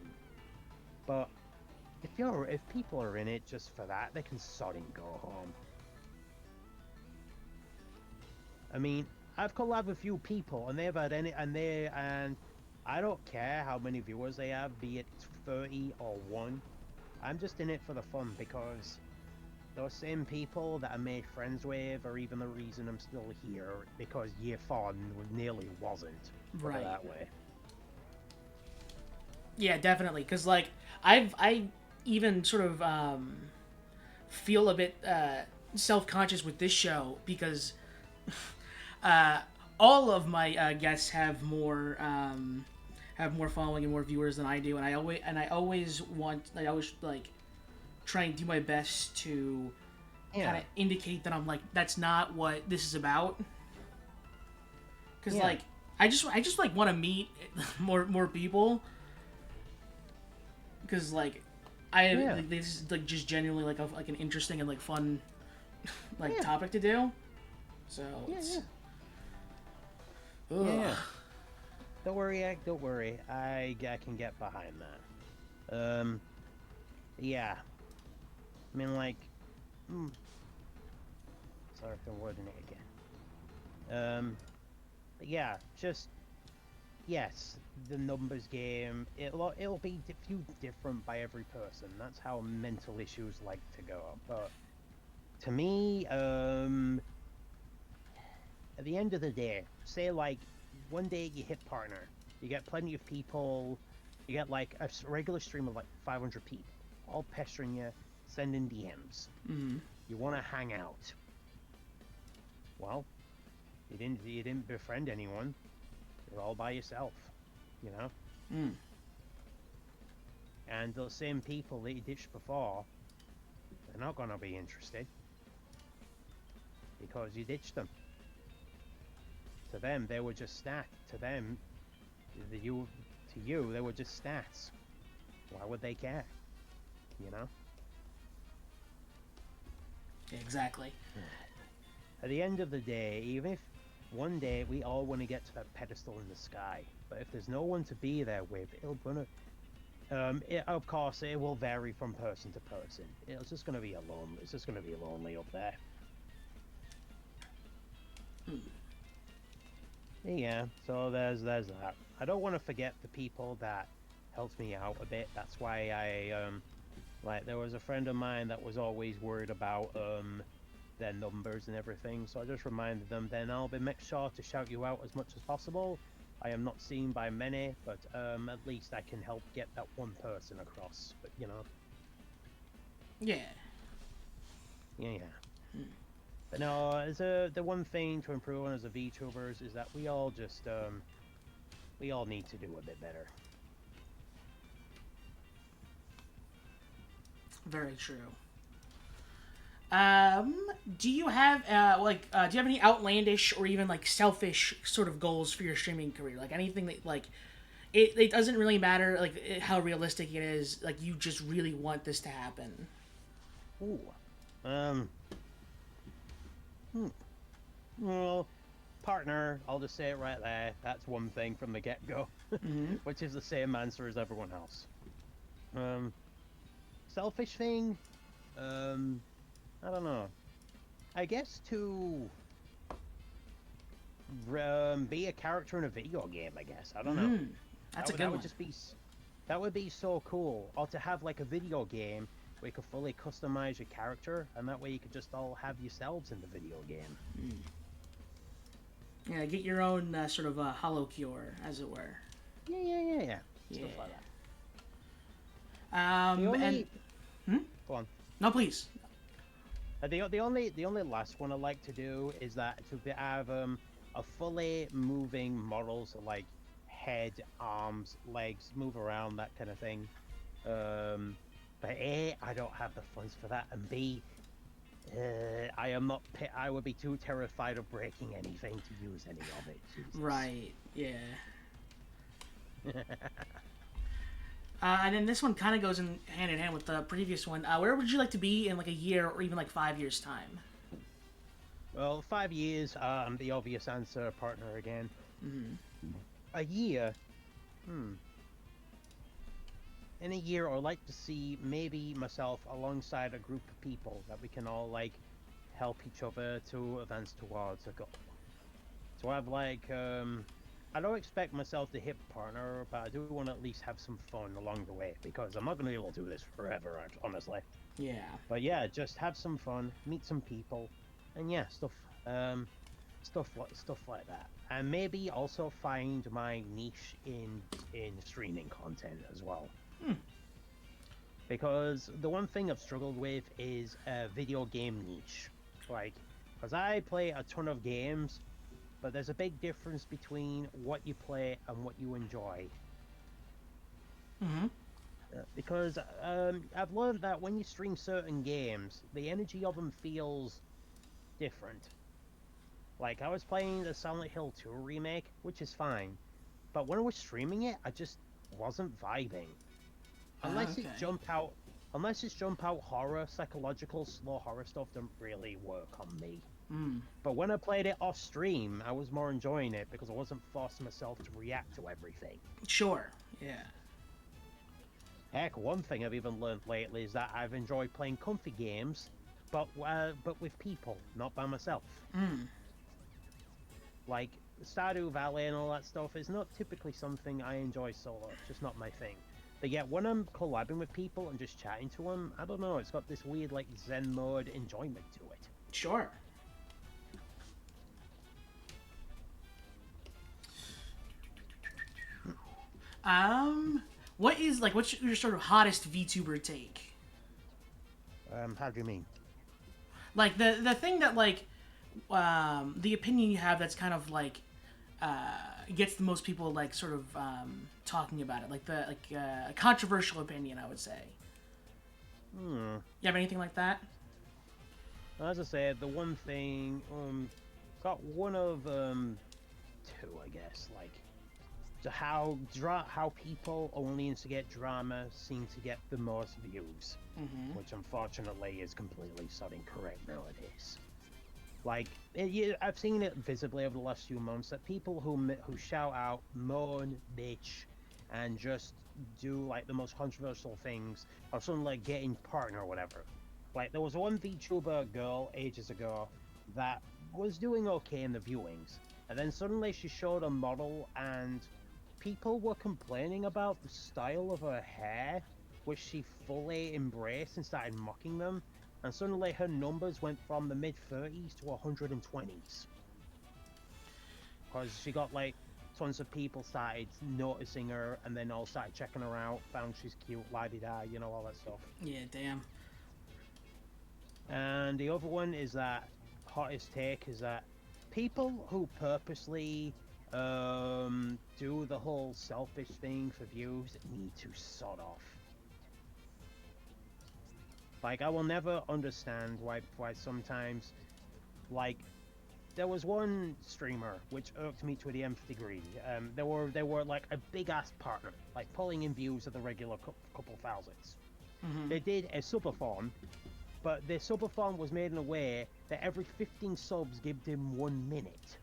But if people are in it just for that, they can sod and go home. I mean, I've collabed with a few people, and they've had and I don't care how many viewers they have, be it 30 or 1. I'm just in it for the fun because those same people that I made friends with are even the reason I'm still here, because year 4 nearly wasn't.
Right.
That way.
Yeah, definitely. Because like I even sort of feel a bit self-conscious with this show because all of my guests have more following and more viewers than I do, and I always like try and do my best to kind
Yeah.
of indicate that I'm like that's not what this is about. Because
Yeah.
like I just like want to meet more people. Because like
Yeah.
like, this is like just genuinely like like an interesting and like fun like
Yeah.
topic to do. So
Yeah.
it's
Yeah.
ugh.
Yeah. Don't worry, Egg. Don't worry. I can get behind that. Yeah. I mean, like, sorry if I'm wording it again. Yeah, just yes, the numbers game. It'll be few different by every person. That's how mental issues like to go. But to me, at the end of the day, say like one day you hit partner, you get plenty of people, you get like a regular stream of like 500 people, all pestering you, sending DMs. You want to hang out. Well, you didn't befriend anyone. You're all by yourself, you know. And those same people that you ditched before, they're not gonna be interested because you ditched them. To them, they were just stats. To them, to you, they were just stats. Why would they care? You know?
Exactly.
At the end of the day, even if one day we all want to get to that pedestal in the sky, but if there's no one to be there with, of course, it will vary from person to person. It's just gonna be alone. It's just gonna be lonely up there. Yeah, so there's that. I don't want to forget the people that helped me out a bit. That's why like there was a friend of mine that was always worried about their numbers and everything. So I just reminded them. Then I'll make sure to shout you out as much as possible. I am not seen by many, but at least I can help get that one person across. But you know.
Yeah.
Yeah. But no, the one thing to improve on as a VTubers is that we all just we all need to do a bit better.
Very true. Do you have do you have any outlandish or even like selfish sort of goals for your streaming career? Like anything that like it doesn't really matter like how realistic it is. Like you just really want this to happen.
Ooh. Well, partner, I'll just say it right there. That's one thing from the get-go, which is the same answer as everyone else. Selfish thing, I don't know. I guess to be a character in a video game. I guess I don't know.
That's a good
that
one.
would just be that would be so cool. Or to have like a video game where you could fully customize your character, and that way you could just all have yourselves in the video game.
Yeah, get your own sort of hollow cure, as it were.
Yeah. Stuff like that. Go on.
No, please.
The only last one I like to do is that to have a fully moving model, so like head, arms, legs, move around, that kind of thing. But A, I don't have the funds for that, and B, I am not. I would be too terrified of breaking anything to use any of it. Jesus.
Right. Yeah. And then this one kind of goes in hand with the previous one. Where would you like to be in like a year or even like 5 years time?
Well, 5 years. The obvious answer, partner again. A year. In a year, I'd like to see maybe myself alongside a group of people that we can all like help each other to advance towards a goal. So I have like I don't expect myself to hit partner, but I do want to at least have some fun along the way because I'm not going to be able to do this forever, honestly.
Yeah.
But yeah, just have some fun, meet some people, and yeah, stuff like that. And maybe also find my niche in streaming content as well. Because the one thing I've struggled with is a video game niche. Like, because I play a ton of games, but there's a big difference between what you play and what you enjoy. Because I've learned that when you stream certain games, the energy of them feels different. Like, I was playing the Silent Hill 2 remake, which is fine, but when I was streaming it, I just wasn't vibing. Unless
Okay.
it's jump out horror, psychological, slow horror stuff doesn't really work on me.
Mm.
But when I played it off stream, I was more enjoying it because I wasn't forcing myself to react to everything.
Sure. Yeah.
Heck, one thing I've even learned lately is that I've enjoyed playing comfy games, but with people, not by myself.
Mm.
Like Stardew Valley and all that stuff is not typically something I enjoy solo. It's just not my thing. But yet, when I'm collabing with people and just chatting to them, I don't know, it's got this weird, like, Zen mode enjoyment to it.
Sure. What's your sort of hottest VTuber take?
How do you mean?
Like the thing that like, the opinion you have that's kind of like, gets the most people like sort of talking about it, like a controversial opinion, I would say. You have anything like that?
As I said, the one thing, got one of, two, I guess, like, so how people only instigate drama seem to get the most views, which unfortunately is completely incorrect nowadays. Like, I've seen it visibly over the last few months that people who shout out, moan, bitch, and just do like the most controversial things are suddenly like getting partner or whatever. Like, there was one VTuber girl ages ago that was doing okay in the viewings, and then suddenly she showed a model and people were complaining about the style of her hair, which she fully embraced and started mocking them, and suddenly her numbers went from the mid-30s to 120s. Because she got like tons of people started noticing her and then all started checking her out, found she's cute, la-di-da, you know, all that stuff.
Yeah, damn.
And the other one is that hottest take is that people who purposely do the whole selfish thing for views need to sod off. Like, I will never understand why sometimes, like, there was one streamer which irked me to the nth degree. They were like a big ass partner, like pulling in views of the regular couple thousands. They did a subathon, but their subathon was made in a way that every 15 subs gave him 1 minute.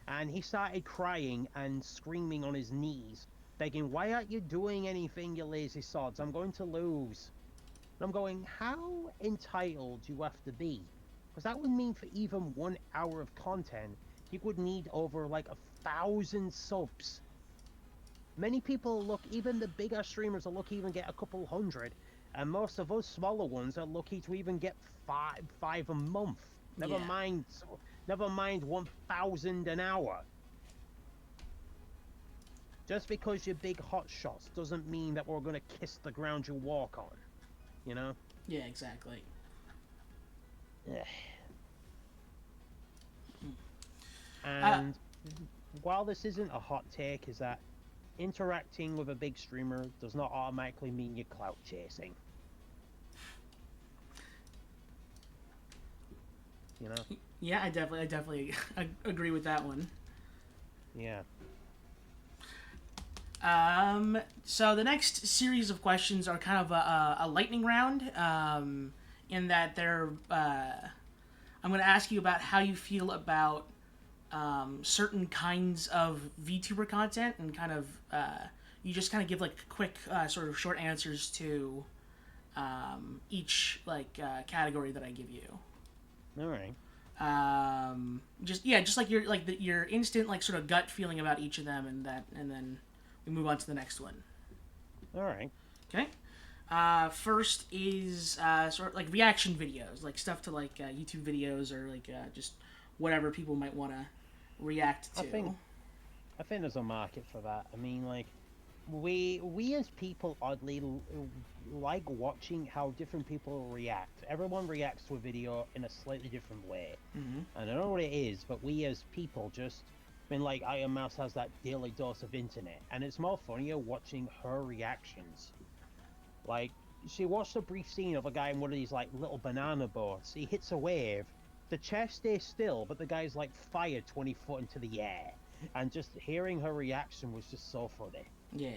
And he started crying and screaming on his knees, begging, "Why aren't you doing anything, you lazy sods? I'm going to lose." And I'm going, how entitled do you have to be? Because that would mean for even 1 hour of content, you would need over like 1,000 subs. Many people look, even the bigger streamers are lucky even get a couple hundred, and most of us smaller ones are lucky to even get five a month. Never mind 1,000 an hour. Just because you're big hot shots doesn't mean that we're gonna kiss the ground you walk on. You know?
Yeah, exactly.
And while this isn't a hot take, is that interacting with a big streamer does not automatically mean you're clout chasing. You know?
Yeah, I definitely agree with that one.
Yeah.
So the next series of questions are kind of a lightning round, in that they're, I'm going to ask you about how you feel about certain kinds of VTuber content, and kind of, you just kind of give like quick sort of short answers to each like category that I give you.
All right.
Just like your instant like sort of gut feeling about each of them, and then we move on to the next one.
All right.
Okay. First is sort of like reaction videos, like stuff to like YouTube videos, or like just whatever people might want to react to.
I think there's a market for that. I mean, like, we as people oddly like watching how different people react. Everyone reacts to a video in a slightly different way. And I don't know what it is, but we as people just I mean, like, Iron Mouse has that daily dose of internet, and it's more funnier watching her reactions. Like, she watched a brief scene of a guy in one of these, like, little banana boats. He hits a wave, the chair stays still, but the guy's, like, fired 20 foot into the air. And just hearing her reaction was just so funny.
Yeah.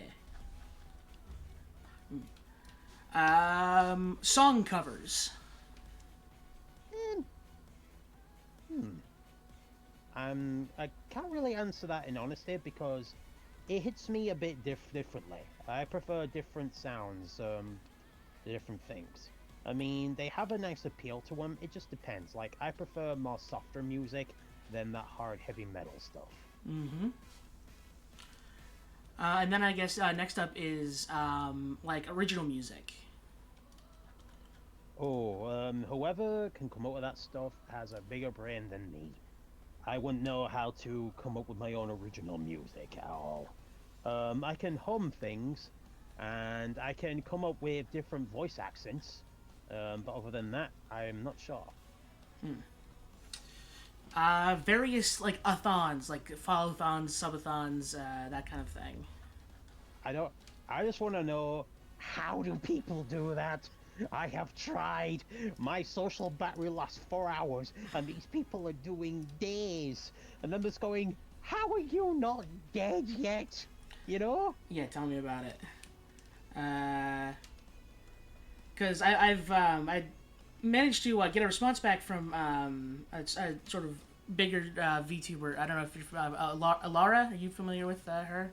Song covers.
I can't really answer that in honesty because it hits me a bit differently. I prefer different sounds, to different things. I mean, they have a nice appeal to them. It just depends. Like, I prefer more softer music than that hard, heavy metal stuff.
Mm-hmm. And then I guess next up is like original music.
Oh, whoever can come up with that stuff has a bigger brain than me. I wouldn't know how to come up with my own original music at all. I can hum things, and I can come up with different voice accents, but other than that, I'm not sure.
Various like athons, like follow-thons, subathons, that kind of thing.
I just want to know, how do people do that? I have tried. My social battery lasts 4 hours, and these people are doing days. And I'm just going, how are you not dead yet? You know?
Yeah, tell me about it. Because I managed to get a response back from a sort of bigger VTuber. I don't know if you're Alara. Are you familiar with her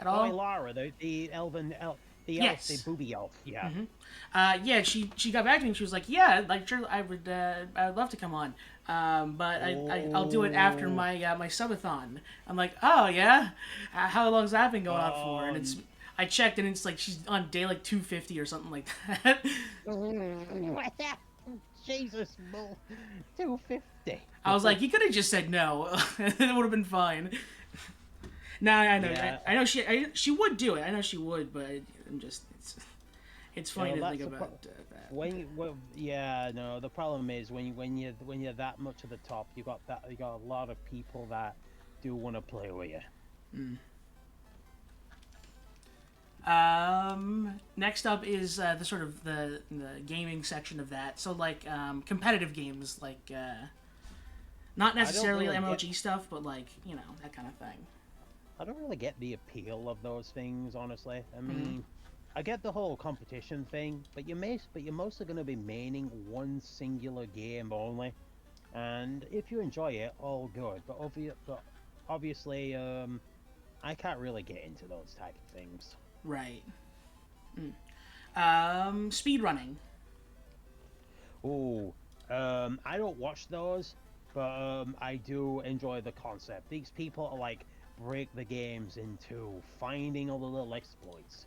at all?
Oh, Lara, the elven elf. The elf, the booby elf, yeah.
Mm-hmm. Yeah, she got back to me and she was like, yeah, like sure, I'd love to come on, but I'll do it after my my subathon. I'm like, oh yeah, how long's that been going on for? And I checked and it's like she's on day like 250 or something like that.
Jesus, bull, 250.
I was like, you could have just said no. It would have been fine. Now I know. Yeah. I know she would do it. I know she would, but I'm just it's funny to think about that.
No. The problem is when you're that much at the top, you got a lot of people that do want to play with you.
Next up is the sort of the gaming section of that. So like competitive games, like not necessarily MLG stuff, but like that kind of thing.
I don't really get the appeal of those things, honestly. I mean, I get the whole competition thing, but you're mostly going to be maining one singular game only, and if you enjoy it, all good. But obviously, I can't really get into those type of things.
Right. Speedrunning.
Oh, I don't watch those, but I do enjoy the concept. These people are like break the games into finding all the little exploits.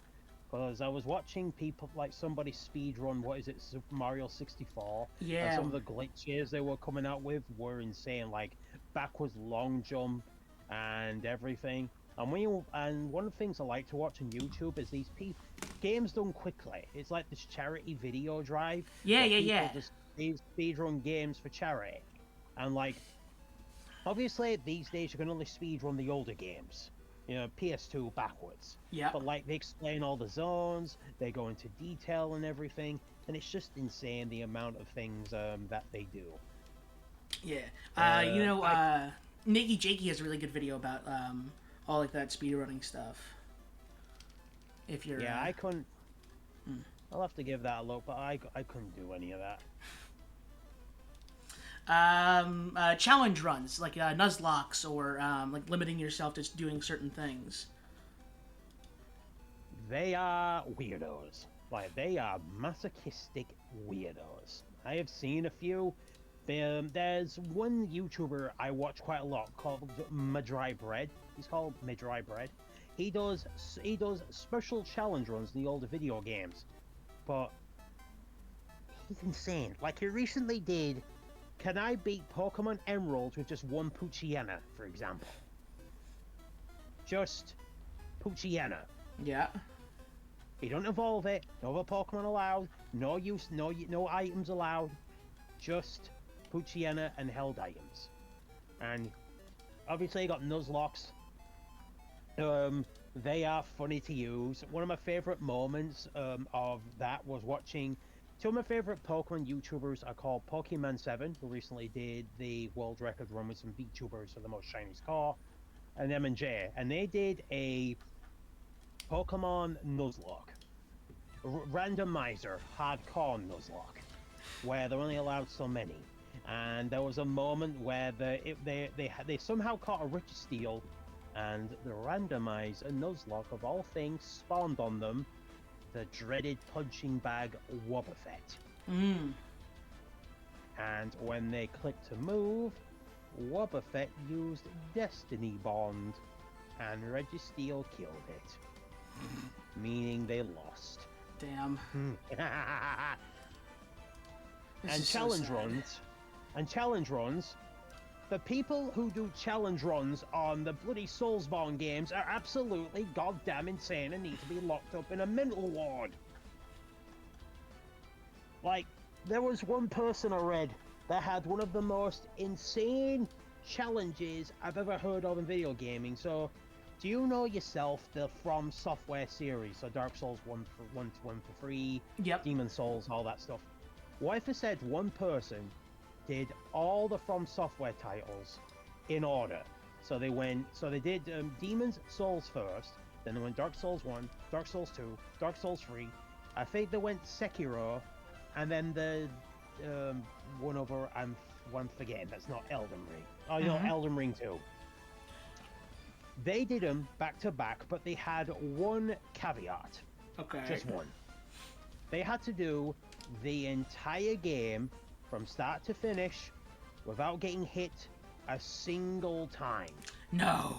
Because I was watching people, like somebody speedrun, what is it, Super Mario 64?
Yeah.
And some of the glitches they were coming out with were insane, like backwards long jump and everything. And one of the things I like to watch on YouTube is these games done quickly. It's like this charity video drive.
Yeah.
Just these speedrun games for charity. And like, obviously, these days you can only speedrun the older games, PS2 backwards.
Yeah.
But like, they explain all the zones, they go into detail and everything, and it's just insane the amount of things that they do.
Yeah. Nikki Jakey has a really good video about all like that speedrunning stuff. If you're
I couldn't. I'll have to give that a look, but I couldn't do any of that.
Challenge runs like Nuzlocke or like limiting yourself to doing certain things.
They are weirdos. Like, they are masochistic weirdos. I have seen a few. There's one YouTuber I watch quite a lot called Madry Bread. He's called Madry Bread. He does special challenge runs in the older video games, but he's insane. Like, he recently did, can I beat Pokemon Emerald with just one Poochyena, for example? Just Poochyena.
Yeah.
You don't evolve it, no other Pokemon allowed, no items allowed, just Poochyena and held items. And obviously you got Nuzlocks. They are funny to use. One of my favorite moments of that was watching two of my favorite Pokemon YouTubers are called Pokemon7, who recently did the world record run with some VTubers for the most shiny score, and M&J, and they did a Pokemon Nuzlocke, randomizer hardcore Nuzlocke, where they're only allowed so many. And there was a moment where they somehow caught a Registeel, and the randomizer Nuzlocke of all things spawned on them the dreaded punching bag Wobbuffet. And when they clicked to move, Wobbuffet used Destiny Bond, and Registeel killed it. Meaning they lost.
Damn.
And challenge runs, the people who do challenge runs on the bloody Soulsborne games are absolutely goddamn insane and need to be locked up in a mental ward. Like, there was one person I read that had one of the most insane challenges I've ever heard of in video gaming. So, do you know yourself the From Software series? So Dark Souls 1 for free,
Yep.
Demon Souls, all that stuff. What if I said one person did all the From Software titles in order? So they did Demon Souls first, then they went Dark Souls 1, Dark Souls 2, Dark Souls 3. I think they went Sekiro, and then the one over I'm forgetting. That's not Elden Ring. Oh, you know, Elden Ring 2. They did them back to back, but they had one caveat.
Okay.
Just one. They had to do the entire game from start to finish without getting hit a single time.
No.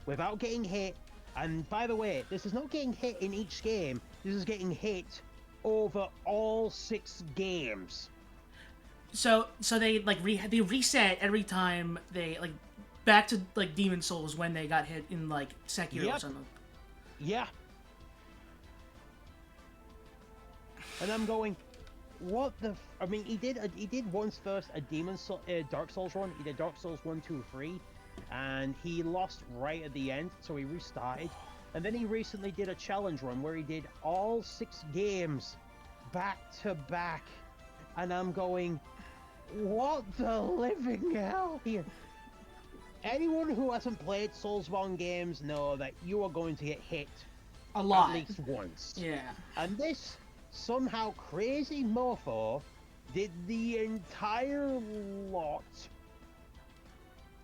Without getting hit. And by the way, this is not getting hit in each game. This is getting hit over all 6 games.
So they like they reset every time they like back to like Demon Souls when they got hit in like Sekiro or something.
Yeah. And I'm going, what the? I mean, he did once first a Dark Souls run. He did Dark Souls 1, 2, 3, and he lost right at the end, so he restarted. And then he recently did a challenge run where he did all 6 games back to back, and I'm going, what the living hell here? Anyone who hasn't played Soulsborne games know that you are going to get hit
A lot.
at least once.
Yeah.
And this somehow crazy mofo did the entire lot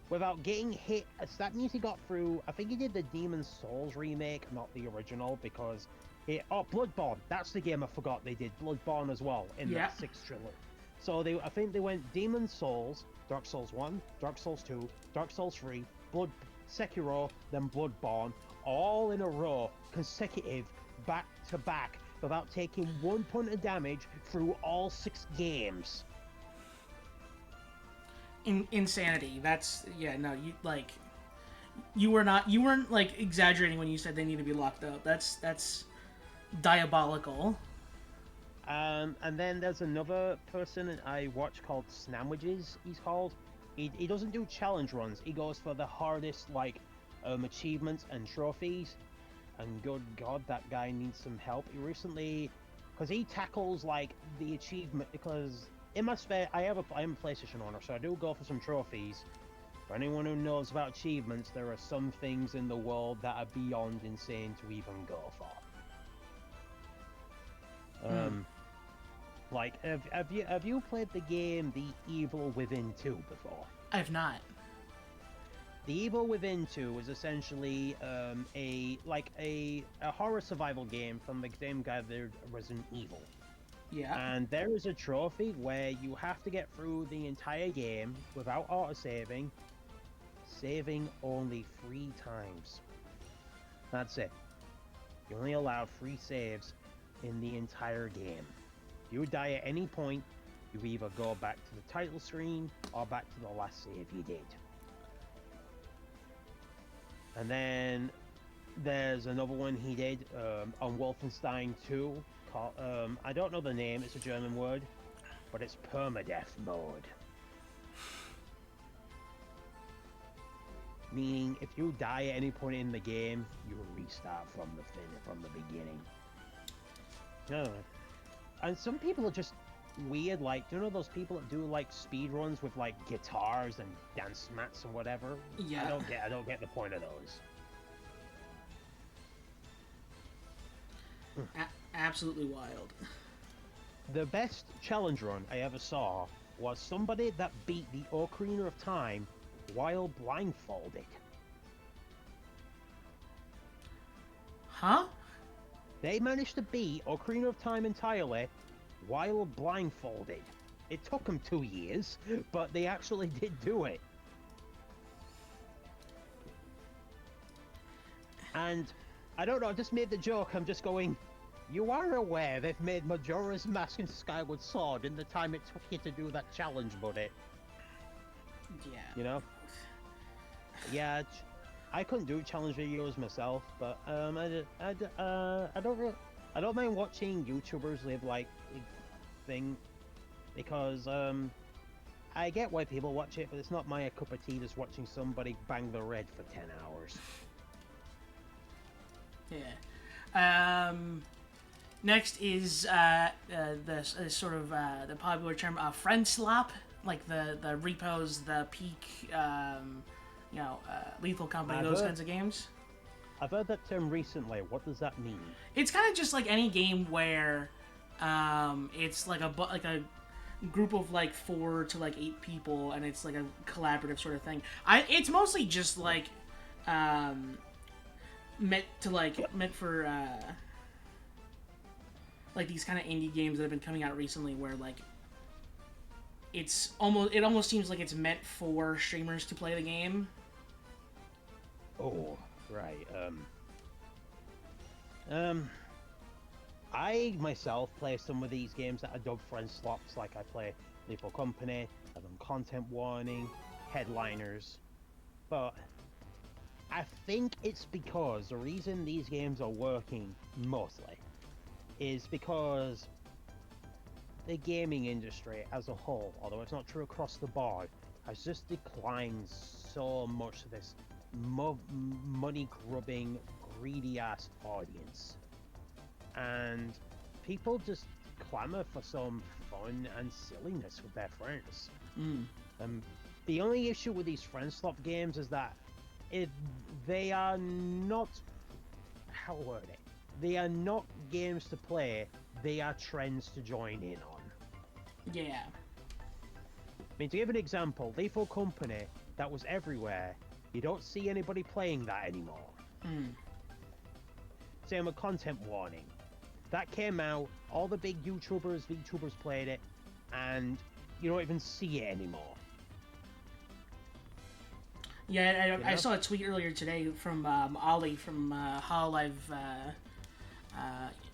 without getting hit. So that means he got through. I think he did the Demon Souls remake, not the original, because Bloodborne. That's the game I forgot they did Bloodborne as well in the 6th trilogy. So I think they went Demon Souls, Dark Souls 1, Dark Souls 2, Dark Souls 3, Sekiro, then Bloodborne, all in a row, consecutive, back to back, without taking 1 point of damage through all 6 games.
Insanity. That's you weren't like exaggerating when you said they need to be locked up. That's diabolical.
And then there's another person I watch called Snamwages, he's called. He doesn't do challenge runs. He goes for the hardest achievements and trophies. And good God, that guy needs some help. He recently, because he tackles the achievement. Because in my spare, I am a PlayStation owner, so I do go for some trophies. For anyone who knows about achievements, there are some things in the world that are beyond insane to even go for. Have you played the game The Evil Within 2 before?
I have not.
The Evil Within 2 is essentially a horror survival game from the same guy that did Resident Evil.
Yeah.
And there is a trophy where you have to get through the entire game without auto-saving, saving only 3 times. That's it. You're only allowed 3 saves in the entire game. If you die at any point, you either go back to the title screen or back to the last save you did. And then there's another one he did on Wolfenstein 2 called, I don't know the name, it's a German word, but it's permadeath mode. meaning if you die at any point in the game, you restart from the beginning. No, and some people are just weird. Like, you know those people that do like speed runs with like guitars and dance mats and whatever?
Yeah.
I don't get the point of those.
Absolutely wild.
The best challenge run I ever saw was somebody that beat the Ocarina of Time while blindfolded.
Huh?
They managed to beat Ocarina of Time entirely while blindfolded. It took them 2 years, but they actually did do it. And I don't know, I just made the joke, I'm just going, you are aware they've made Majora's Mask and Skyward Sword in the time it took you to do that challenge, buddy.
Yeah.
You know? Yeah, I couldn't do challenge videos myself, but I don't mind watching YouTubers live like thing, because I get why people watch it, but it's not my cup of tea just watching somebody bang the red for 10 hours.
Yeah. Next is the sort of the popular term friend slap, like the repos, the peak, Lethal Company, those kinds of games.
I've heard that term recently. What does that mean?
It's kind of just like any game where it's like a group of like 4 to like 8 people, and it's like a collaborative sort of thing. It's mostly just like meant for like these kind of indie games that have been coming out recently, where like it almost seems like it's meant for streamers to play the game.
Oh, right. I myself play some of these games that are dubbed friend slots, like I play Lethal Company, I've done Content Warning, Headliners, but I think it's because the reason these games are working mostly is because the gaming industry as a whole, although it's not true across the board, has just declined so much to this money-grubbing, greedy-ass audience. And people just clamor for some fun and silliness with their friends. The only issue with these friend slot games is that they are not... how word it? They are not games to play, they are trends to join in on.
Yeah.
I mean, to give an example, Lethal Company, that was everywhere. You don't see anybody playing that anymore. Same with Content Warning. That came out, all the big YouTubers, VTubers played it, and you don't even see it anymore.
Yeah, I saw a tweet earlier today from Ali from Hololive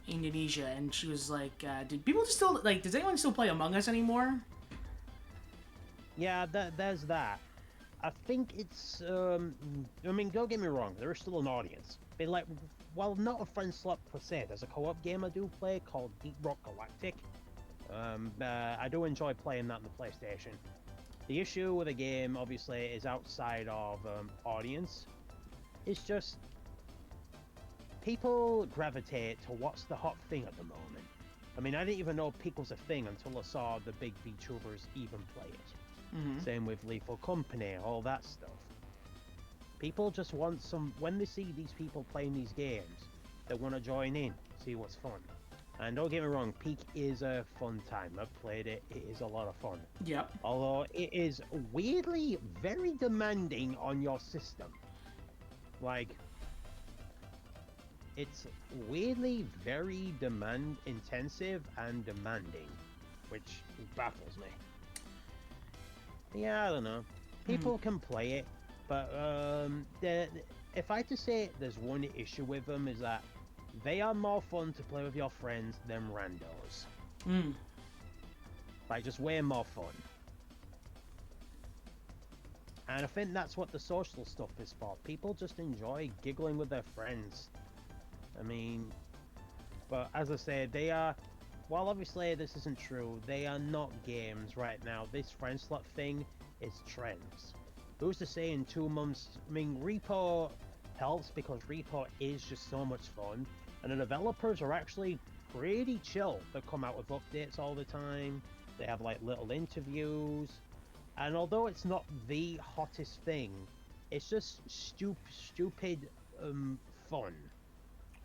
Indonesia, and she was like, "Did people still like? Does anyone still play Among Us anymore?"
Yeah, there's that. I think it's. I mean, don't get me wrong. There is still an audience. But like, while not a friend slot per se, there's a co-op game I do play called Deep Rock Galactic. I do enjoy playing that on the PlayStation. The issue with the game, obviously, is outside of audience. It's just people gravitate to what's the hot thing at the moment. I mean, I didn't even know Peak was a thing until I saw the big VTubers even play it. Same with Lethal Company, all that stuff. People just want some... when they see these people playing these games, they want to join in, see what's fun. And don't get me wrong, Peak is a fun time. I've played it, it is a lot of fun.
Yep.
Although it is weirdly very demanding on your system. Like, it's weirdly very intensive and demanding, which baffles me. Yeah, I don't know. People can play it, but if I had to say there's one issue with them, is that they are more fun to play with your friends than randos. Like, just way more fun. And I think that's what the social stuff is for. People just enjoy giggling with their friends. I mean, but as I said, they are... well, obviously this isn't true. They are not games right now. This friend slot thing is trends. who's to say in 2 months? I mean, Repo helps because Repo is just so much fun, and the developers are actually pretty chill. They come out with updates all the time. They have like little interviews, and although it's not the hottest thing, it's just stupid fun.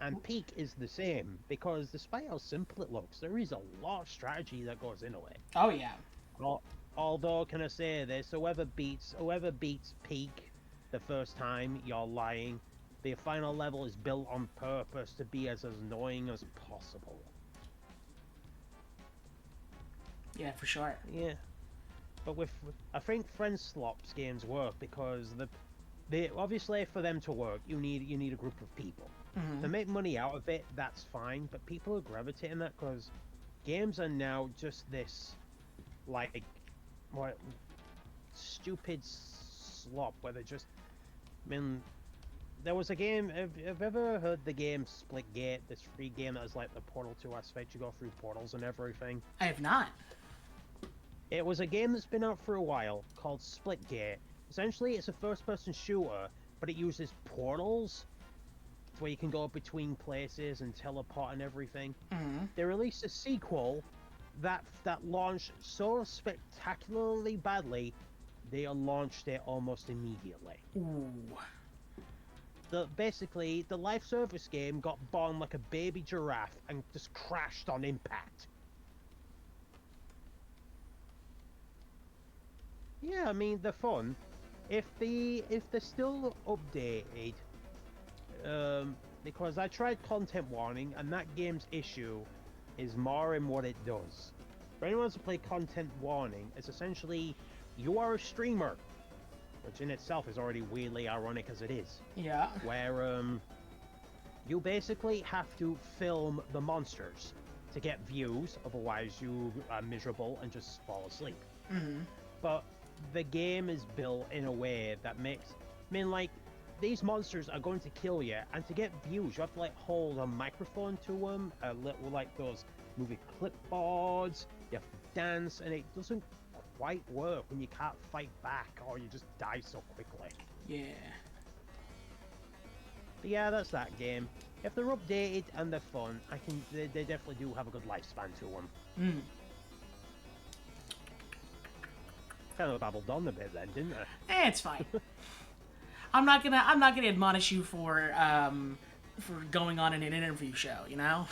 And Peak is the same because despite how simple it looks, there is a lot of strategy that goes into it.
Oh yeah.
Although, can I say this? Whoever beats Peak the first time, you're lying. The final level is built on purpose to be as annoying as possible.
Yeah, for sure.
Yeah, but I think friend slops games work because they obviously for them to work, you need a group of people.
Mm-hmm.
To make money out of it, that's fine. But people are gravitating that because games are now just this, like, what stupid slop where they just. I mean, there was a game. Have you ever heard the game Splitgate? This free game that is like the Portal 2 aspect. You go through portals and everything.
I have not.
It was a game that's been out for a while called Splitgate. Essentially, it's a first-person shooter, but it uses portals where you can go between places and teleport and everything.
Mm-hmm.
They released a sequel that launched so spectacularly badly, they launched it almost immediately.
Ooh.
Basically, the live service game got born like a baby giraffe and just crashed on impact. Yeah, I mean, they're fun. If they're still updated, because I tried content warning, and that game's issue is more in what it does. For anyone who play content warning, it's essentially you are a streamer, which in itself is already weirdly ironic as it is.
Yeah.
Where you basically have to film the monsters to get views, otherwise you are miserable and just fall asleep.
Mm-hmm.
But the game is built in a way that makes, I mean, like, these monsters are going to kill you, and to get views, you have to like hold a microphone to them, a little like those movie clipboards. You have to dance, and it doesn't quite work when you can't fight back or you just die so quickly.
Yeah.
But yeah, that's that game. If they're updated and they're fun, they definitely do have a good lifespan to them.
Mm.
Kind of babbled on a bit then, didn't I?
It's fine. I'm not gonna admonish you for going on in an interview show, you know.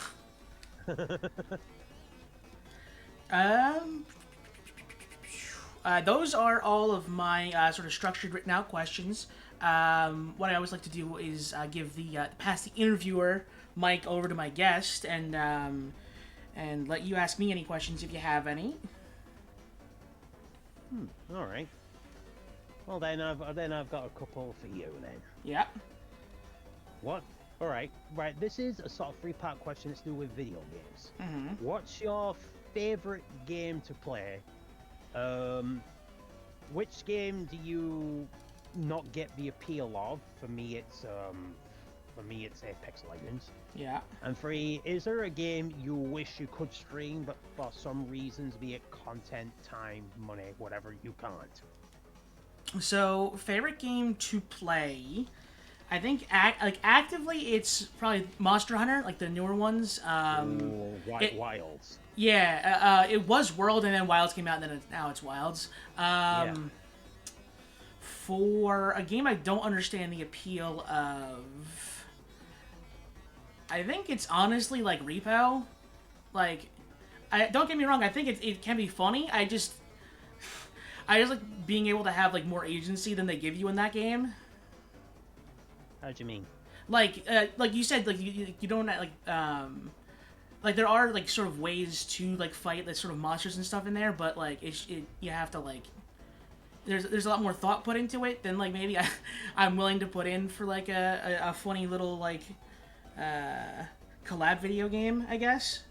Those are all of my sort of structured, written out questions. What I always like to do is give pass the interviewer mic over to my guest and let you ask me any questions if you have any.
All right. Well, then I've got a couple for you then.
Yeah.
What? All right. Right. This is a sort of three-part question. It's to do with video games.
Mm-hmm.
What's your favorite game to play? Which game do you not get the appeal of? For me, it's Apex Legends.
Yeah.
And 3, is there a game you wish you could stream, but for some reasons, be it content, time, money, whatever, you can't?
So, favorite game to play, I think actively it's probably Monster Hunter, like the newer ones.
Wilds.
Yeah, it was World, and then Wilds came out, and then now it's Wilds.
Yeah.
For a game I don't understand the appeal of, I think it's honestly like Repo. Like, don't get me wrong, I think it can be funny. I just like being able to have like more agency than they give you in that game.
How do you mean?
Like you said, like you don't like there are like sort of ways to like fight like sort of monsters and stuff in there, but like you have to like there's a lot more thought put into it than like maybe I'm willing to put in for like a funny little like collab video game, I guess.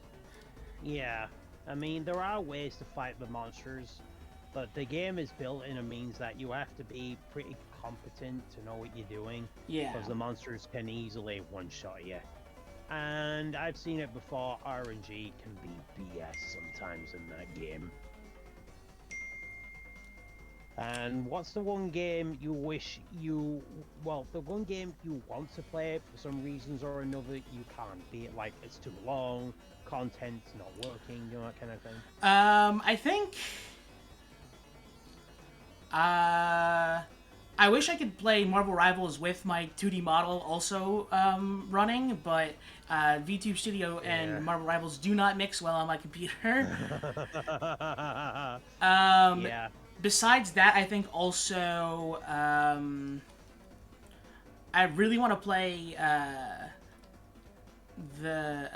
Yeah, I mean there are ways to fight the monsters, but the game is built in a means that you have to be pretty competent to know what you're doing.
Yeah.
Because the monsters can easily one-shot you. And I've seen it before, RNG can be BS sometimes in that game. And what's the one game you wish you, well, the one game you want to play for some reasons or another you can't? Be it like it's too long, content's not working, you know, that kind of thing.
I think. I wish I could play Marvel Rivals with my 2D model also running, but VTube Studio
Yeah.
and Marvel Rivals do not mix well on my computer.
Yeah.
Besides that, I think also I really want to play the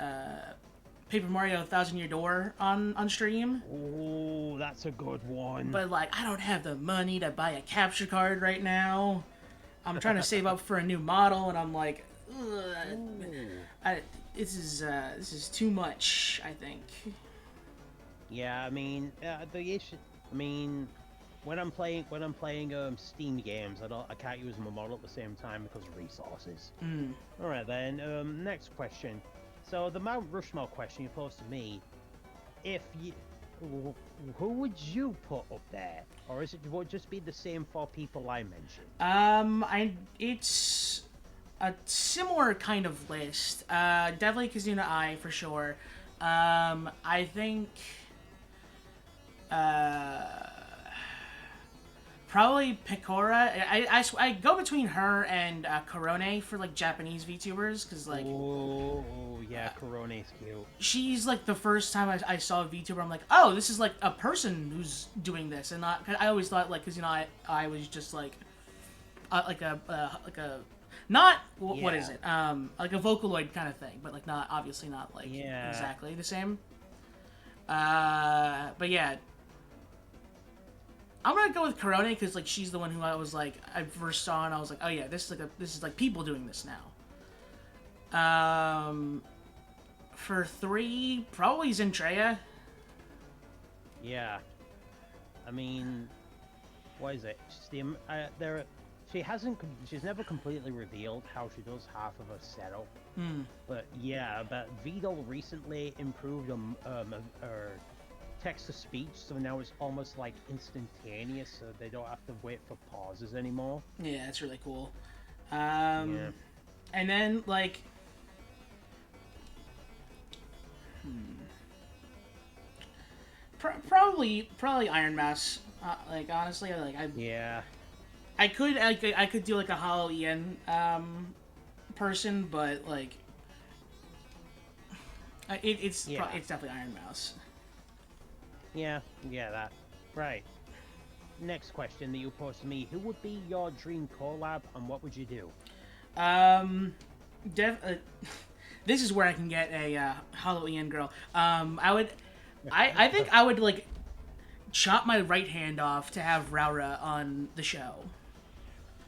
Paper Mario Thousand Year Door on stream.
Oh, that's a good one.
But like, I don't have the money to buy a capture card right now. I'm trying to save up for a new model, and I'm like, this is too much. I think.
Yeah, I mean, the issue. I mean, when I'm playing Steam games, I can't use my model at the same time because of resources. All right then. Next question. So the Mount Rushmore question you posed to me, if you, who would you put up there, or would it just be the same 4 people I mentioned?
It's a similar kind of list. Definitely Kazuna Eye for sure. I think. Probably Picora. I go between her and Korone for like Japanese VTubers because like.
Oh yeah, Corone's cute.
She's like the first time I saw a VTuber, I'm like, oh, this is like a person who's doing this, and not. I always thought like, cause you know I was just like a not what is it like a Vocaloid kind of thing, but like not obviously not like exactly the same. But yeah. I'm gonna go with Korone because like she's the one who I first saw and I was like, oh yeah, this is like people doing this now. For 3, probably Zentreya.
Yeah, I mean, what is it? She's never completely revealed how she does half of her setup. But yeah, but Vidal recently improved her text-to-speech, so now it's almost like instantaneous, so they don't have to wait for pauses anymore.
Yeah, that's really cool. And then, like... Probably Iron Mouse. Like, honestly, like, I could do, like, a Hollow Ian, person, but, like... It's definitely Iron Mouse.
Yeah, that. Right. Next question that you posed to me. Who would be your dream collab and what would you do?
This is where I can get a Halloween girl. I think I would, like, chop my right hand off to have Raura on the show.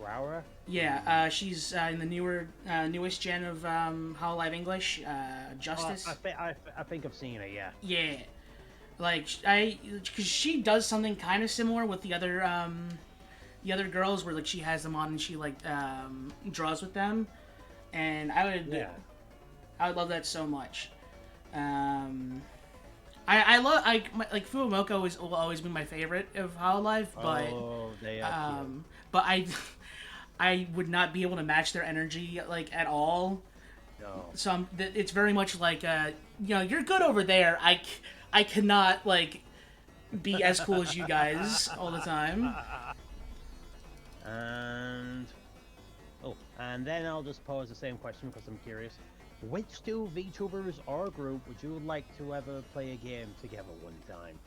Raura?
Yeah, she's in the newest gen of Hololive English, Justice.
I think I've seen it, yeah.
Yeah. Like, because she does something kind of similar with the other girls, where like she has them on and she like draws with them, and I would love that so much. I love like Fuumoko will always be my favorite of Hololive, but but I would not be able to match their energy like at all.
No.
So it's very much like you're good over there. I cannot, like, be as cool as you guys all the time.
And then I'll just pose the same question because I'm curious. Which 2 VTubers or group would you like to ever play a game together one time?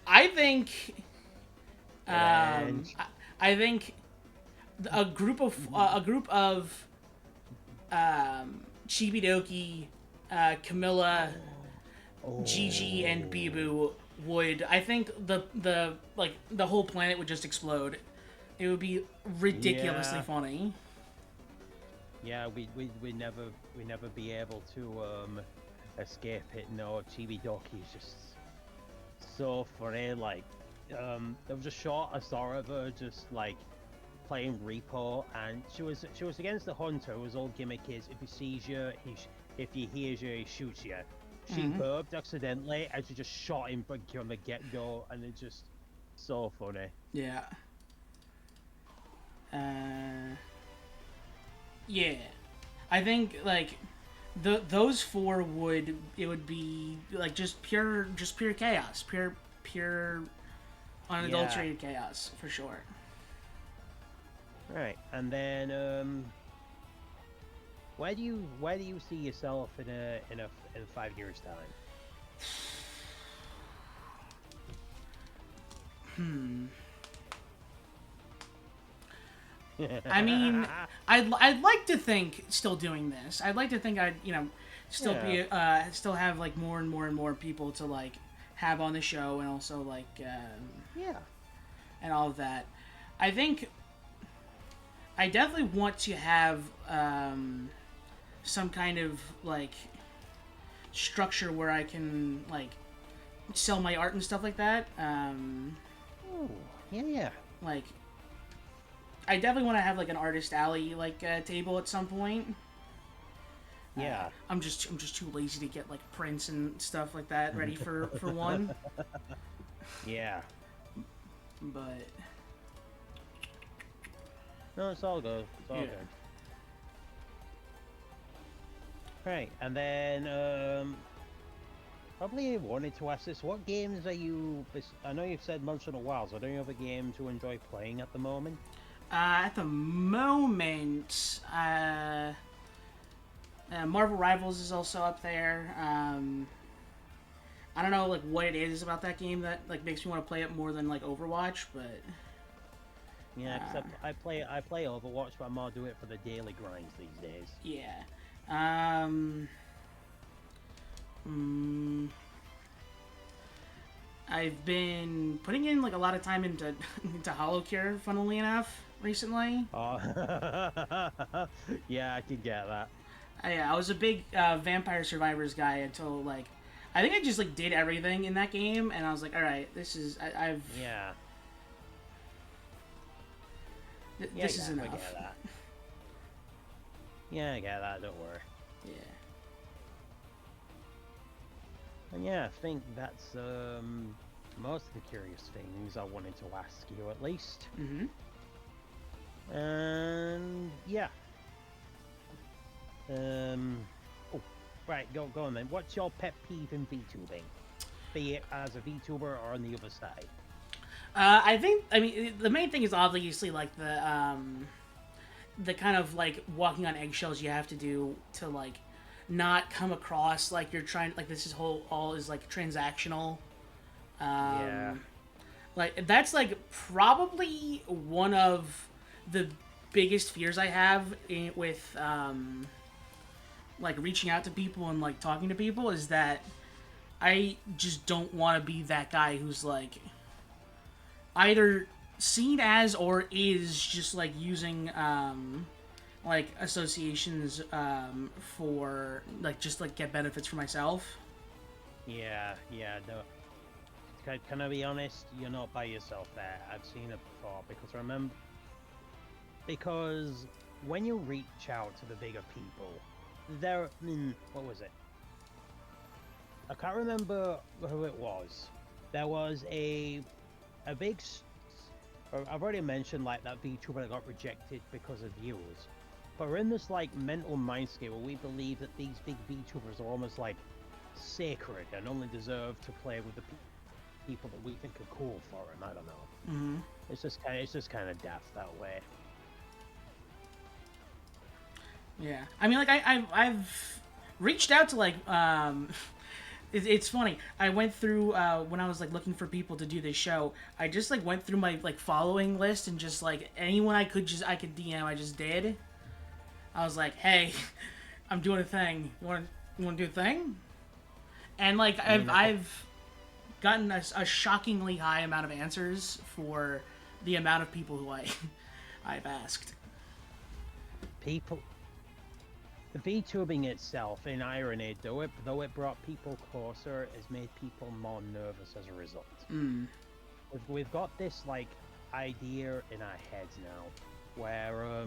I think I think a group of Chibidoki, Camilla, Gigi, and Bibu would. I think the whole planet would just explode. It would be ridiculously funny.
Yeah, we never be able to escape it. No, Chibidoki is just so funny. Like, there was a shot I saw of her just like playing Repo, and she was against the hunter whose old gimmick is if he sees you, if he hears you, he shoots you. She
Mhm.
burped accidentally, and she just shot him from the get-go, and it's just so funny.
Yeah. Uh, yeah. I think like those four would be like just pure chaos, pure unadulterated chaos for sure.
Right, and then where do you see yourself in 5 years time?
I mean, I'd like to think still doing this. I'd like to think I'd still
Yeah.
be still have like more and more and more people to like have on the show and also like
Yeah.
and all of that. I think I definitely want to have some kind of like structure where I can like sell my art and stuff like that.
Oh, yeah.
Like I definitely want to have like an artist alley like table at some point.
Yeah.
I'm just too lazy to get like prints and stuff like that ready for one.
Yeah.
But
No, it's all good. It's all
yeah.
good. Right, and then probably wanted to ask this: what games are you? I know you've said Monster in a while. So are there any other games you enjoy playing at the moment?
At the moment, Marvel Rivals is also up there. I don't know like what it is about that game that like makes me want to play it more than like Overwatch, but
Yeah, except I play Overwatch, but I'm more do it for the daily grinds these days.
yeah. Um, mm, I've been putting in like a lot of time into into HoloCure, funnily enough, recently.
Oh, yeah, I can get that.
I was a big Vampire Survivors guy until like I think I just like did everything in that game, and I was like, all right, this is I've
Yeah, yeah,
this is
I
enough.
get that. Yeah, I get that. Don't worry.
Yeah.
And yeah, I think that's most of the curious things I wanted to ask you at least.
Mm-hmm.
And yeah. Oh, right, go on then. What's your pet peeve in VTubing? Be it as a VTuber or on the other side.
I mean the main thing is obviously like the kind of like walking on eggshells you have to do to like not come across like you're trying like this is whole all is like transactional.
Yeah.
Like that's like probably one of the biggest fears I have with like reaching out to people and like talking to people is that I just don't want to be that guy who's like either seen as or is just like using like associations for like just like get benefits for myself.
Yeah, no. Can I be honest? You're not by yourself there. I've seen it before because when you reach out to the bigger people, what was it? I can't remember who it was. There was a big. I've already mentioned like that VTuber that got rejected because of views, but we're in this like mental mindscape where we believe that these big VTubers are almost like sacred and only deserve to play with the people that we think are cool for him. I don't know.
Mm-hmm.
It's just kind of daft that way.
Yeah, I mean, like I've reached out to like it's funny. I went through when I was like looking for people to do this show. I just like went through my like following list and just like anyone I could DM. I just did. I was like, hey, I'm doing a thing. You want to do a thing? And like I've gotten a shockingly high amount of answers for the amount of people who I've asked.
People. The VTubing itself, in irony, though it brought people closer, has made people more nervous as a result.
Mm.
We've got this like idea in our heads now, where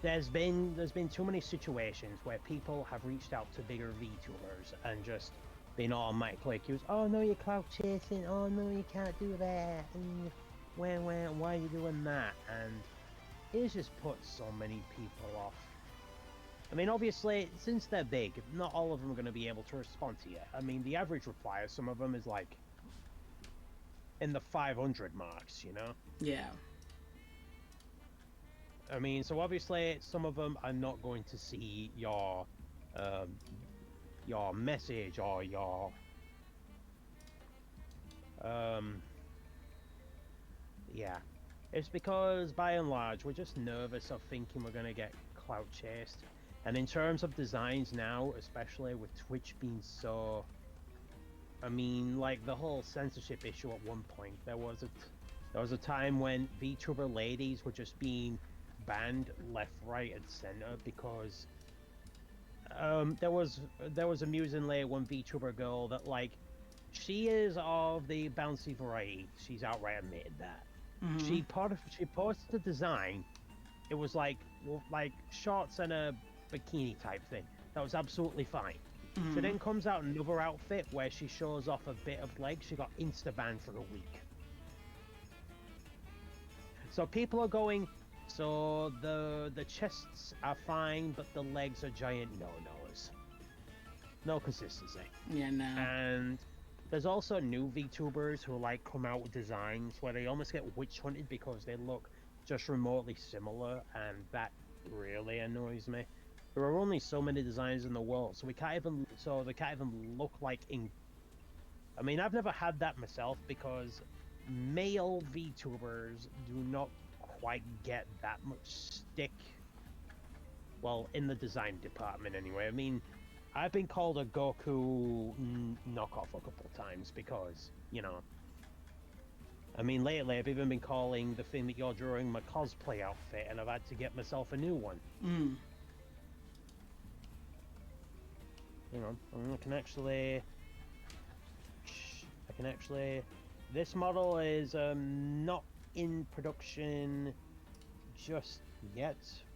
there's been too many situations where people have reached out to bigger VTubers and just been automatically accused. Oh no, you're clout chasing. Oh no, you can't do that. Why are you doing that? And it's just put so many people off. I mean, obviously, since they're big, not all of them are going to be able to respond to you. I mean, the average reply of some of them is like in the 500 marks, you know?
Yeah.
I mean, so obviously, some of them are not going to see your message or your yeah. It's because by and large we're just nervous of thinking we're gonna get clout chased. And in terms of designs now, especially with Twitch being so, I mean, like the whole censorship issue at one point, there was a time when VTuber ladies were just being banned left, right, and center because there was amusingly one VTuber girl that, like, she is of the bouncy variety. She's outright admitted that.
Mm-hmm.
She posted a design. It was like shorts and a bikini type thing. That was absolutely fine.
Mm-hmm.
So then comes out another outfit where she shows off a bit of leg. She got insta banned for a week. So people are going. So the chests are fine, but the legs are giant no-nos. No consistency.
Yeah, no.
And there's also new VTubers who like come out with designs where they almost get witch hunted because they look just remotely similar, and that really annoys me. There are only so many designs in the world, so they can't even look like in. I mean, I've never had that myself because male VTubers do not quite get that much stick. Well, in the design department anyway. I mean, I've been called a Goku knockoff a couple of times because, you know. I mean, lately I've even been calling the thing that you're drawing my cosplay outfit, and I've had to get myself a new one.
Mm.
You know, I can actually. This model is not in production just yet,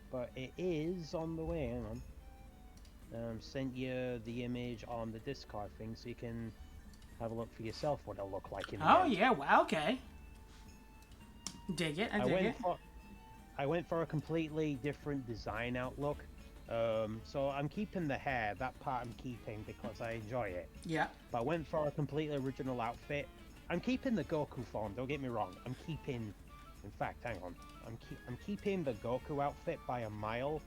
but it is on the way. Hang on. Sent you the image on the Discord thing so you can have a look for yourself what it'll look like in the end.
Yeah, wow, okay. Dig it, I dig it.
I went for a completely different design outlook. So I'm keeping the hair, that part I'm keeping because I enjoy it.
Yeah.
But I went for a completely original outfit. I'm keeping the Goku form, don't get me wrong. In fact, hang on. I'm keeping the Goku outfit by a mile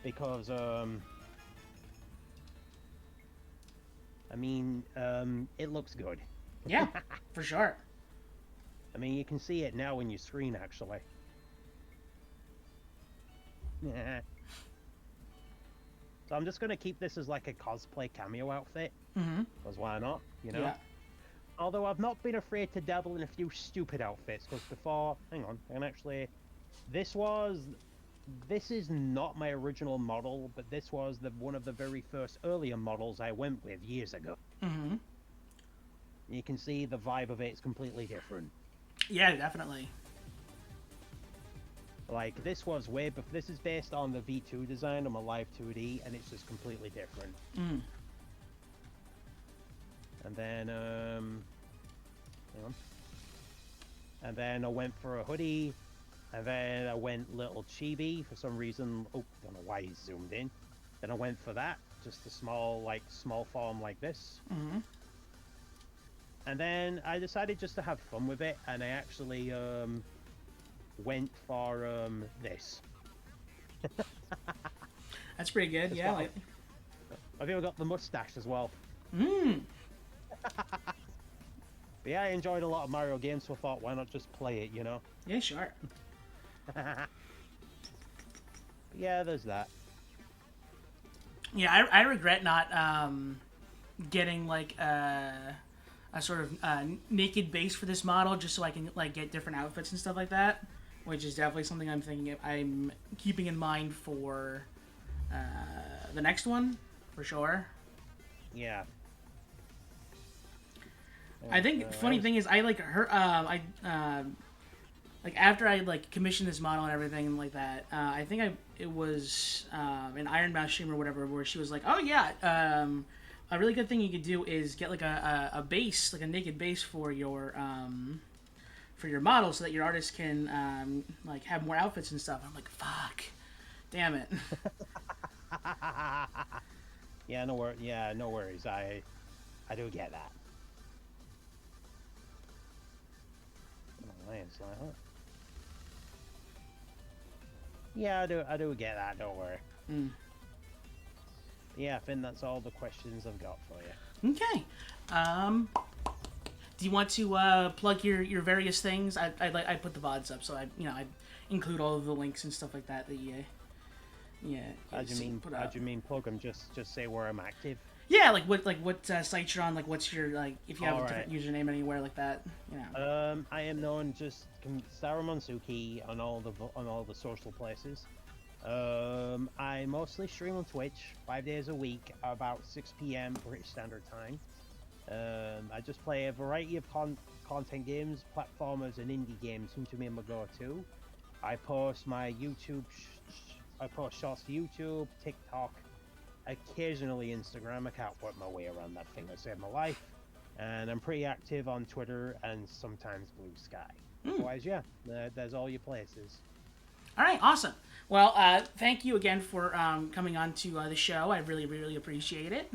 because, I mean, it looks good.
Yeah, for sure.
I mean, you can see it now in your screen, actually. Yeah. So I'm just going to keep this as like a cosplay cameo outfit.
Mm-hmm.
Because why not, you know?
Yeah.
Although I've not been afraid to dabble in a few stupid outfits, because before... Hang on, and actually... This is not my original model, but this was one of the very first earlier models I went with years ago.
Mm-hmm.
You can see the vibe of it is completely different.
Yeah, definitely.
Like, this is based on the V2 design on my Live 2D, and it's just completely different.
Mm.
And then, hang on. And then I went for a hoodie, and then I went little chibi for some reason. Oh, don't know why he's zoomed in. Then I went for that, just a small form like this.
Mm-hmm.
And then I decided just to have fun with it, and I actually went for this.
That's pretty good. Yeah. Like...
I've even got the mustache as well.
Mm.
But yeah, I enjoyed a lot of Mario games, so I thought, why not just play it, you know?
Yeah, sure.
Yeah, there's that.
Yeah, I regret not getting like a sort of naked base for this model, just so I can like get different outfits and stuff like that. Which is definitely something I'm keeping in mind for the next one, for sure.
Yeah.
I think funny thing is I like her. Like after I like commissioned this model and everything like that. I think it was an Iron Mouse stream or whatever, where she was like, "Oh yeah, a really good thing you could do is get like a base, like a naked base for your model, so that your artist can like have more outfits and stuff." I'm like, "Fuck, damn it."
Yeah, no worries. I do get that. Oh, it's like, huh? Yeah, I do get that. Don't worry.
Mm.
Yeah, I think that's all the questions I've got for you.
Okay. Do you want to plug your various things? I put the VODs up, so I include all of the links and stuff like that you
How do you mean plug them? Just say where I'm active.
Yeah, like what site you're on, like what's your, like, if you have a different
Alright.
username anywhere like that, you know.
I am known just Saru Monsuki on all the social places. I mostly stream on Twitch 5 days a week, about 6 p.m. British Standard Time. I just play a variety of content games, platformers, and indie games. Seem to be my go-to. I post my YouTube. I post shorts to YouTube, TikTok, occasionally Instagram. I can't work my way around that thing that saved my life. And I'm pretty active on Twitter and sometimes Blue Sky. Otherwise, yeah, there's all your places.
All right, awesome. Well, thank you again for coming on to the show. I really, really appreciate it.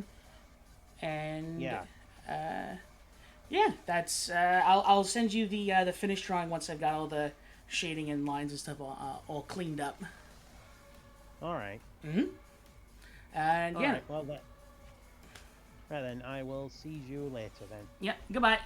And
Yeah.
Yeah, that's. I'll send you the finished drawing once I've got all the shading and lines and stuff all cleaned up.
All right.
Mm-hmm. And
All
yeah.
right. Well, right then, I will see you later then.
Yeah. Goodbye.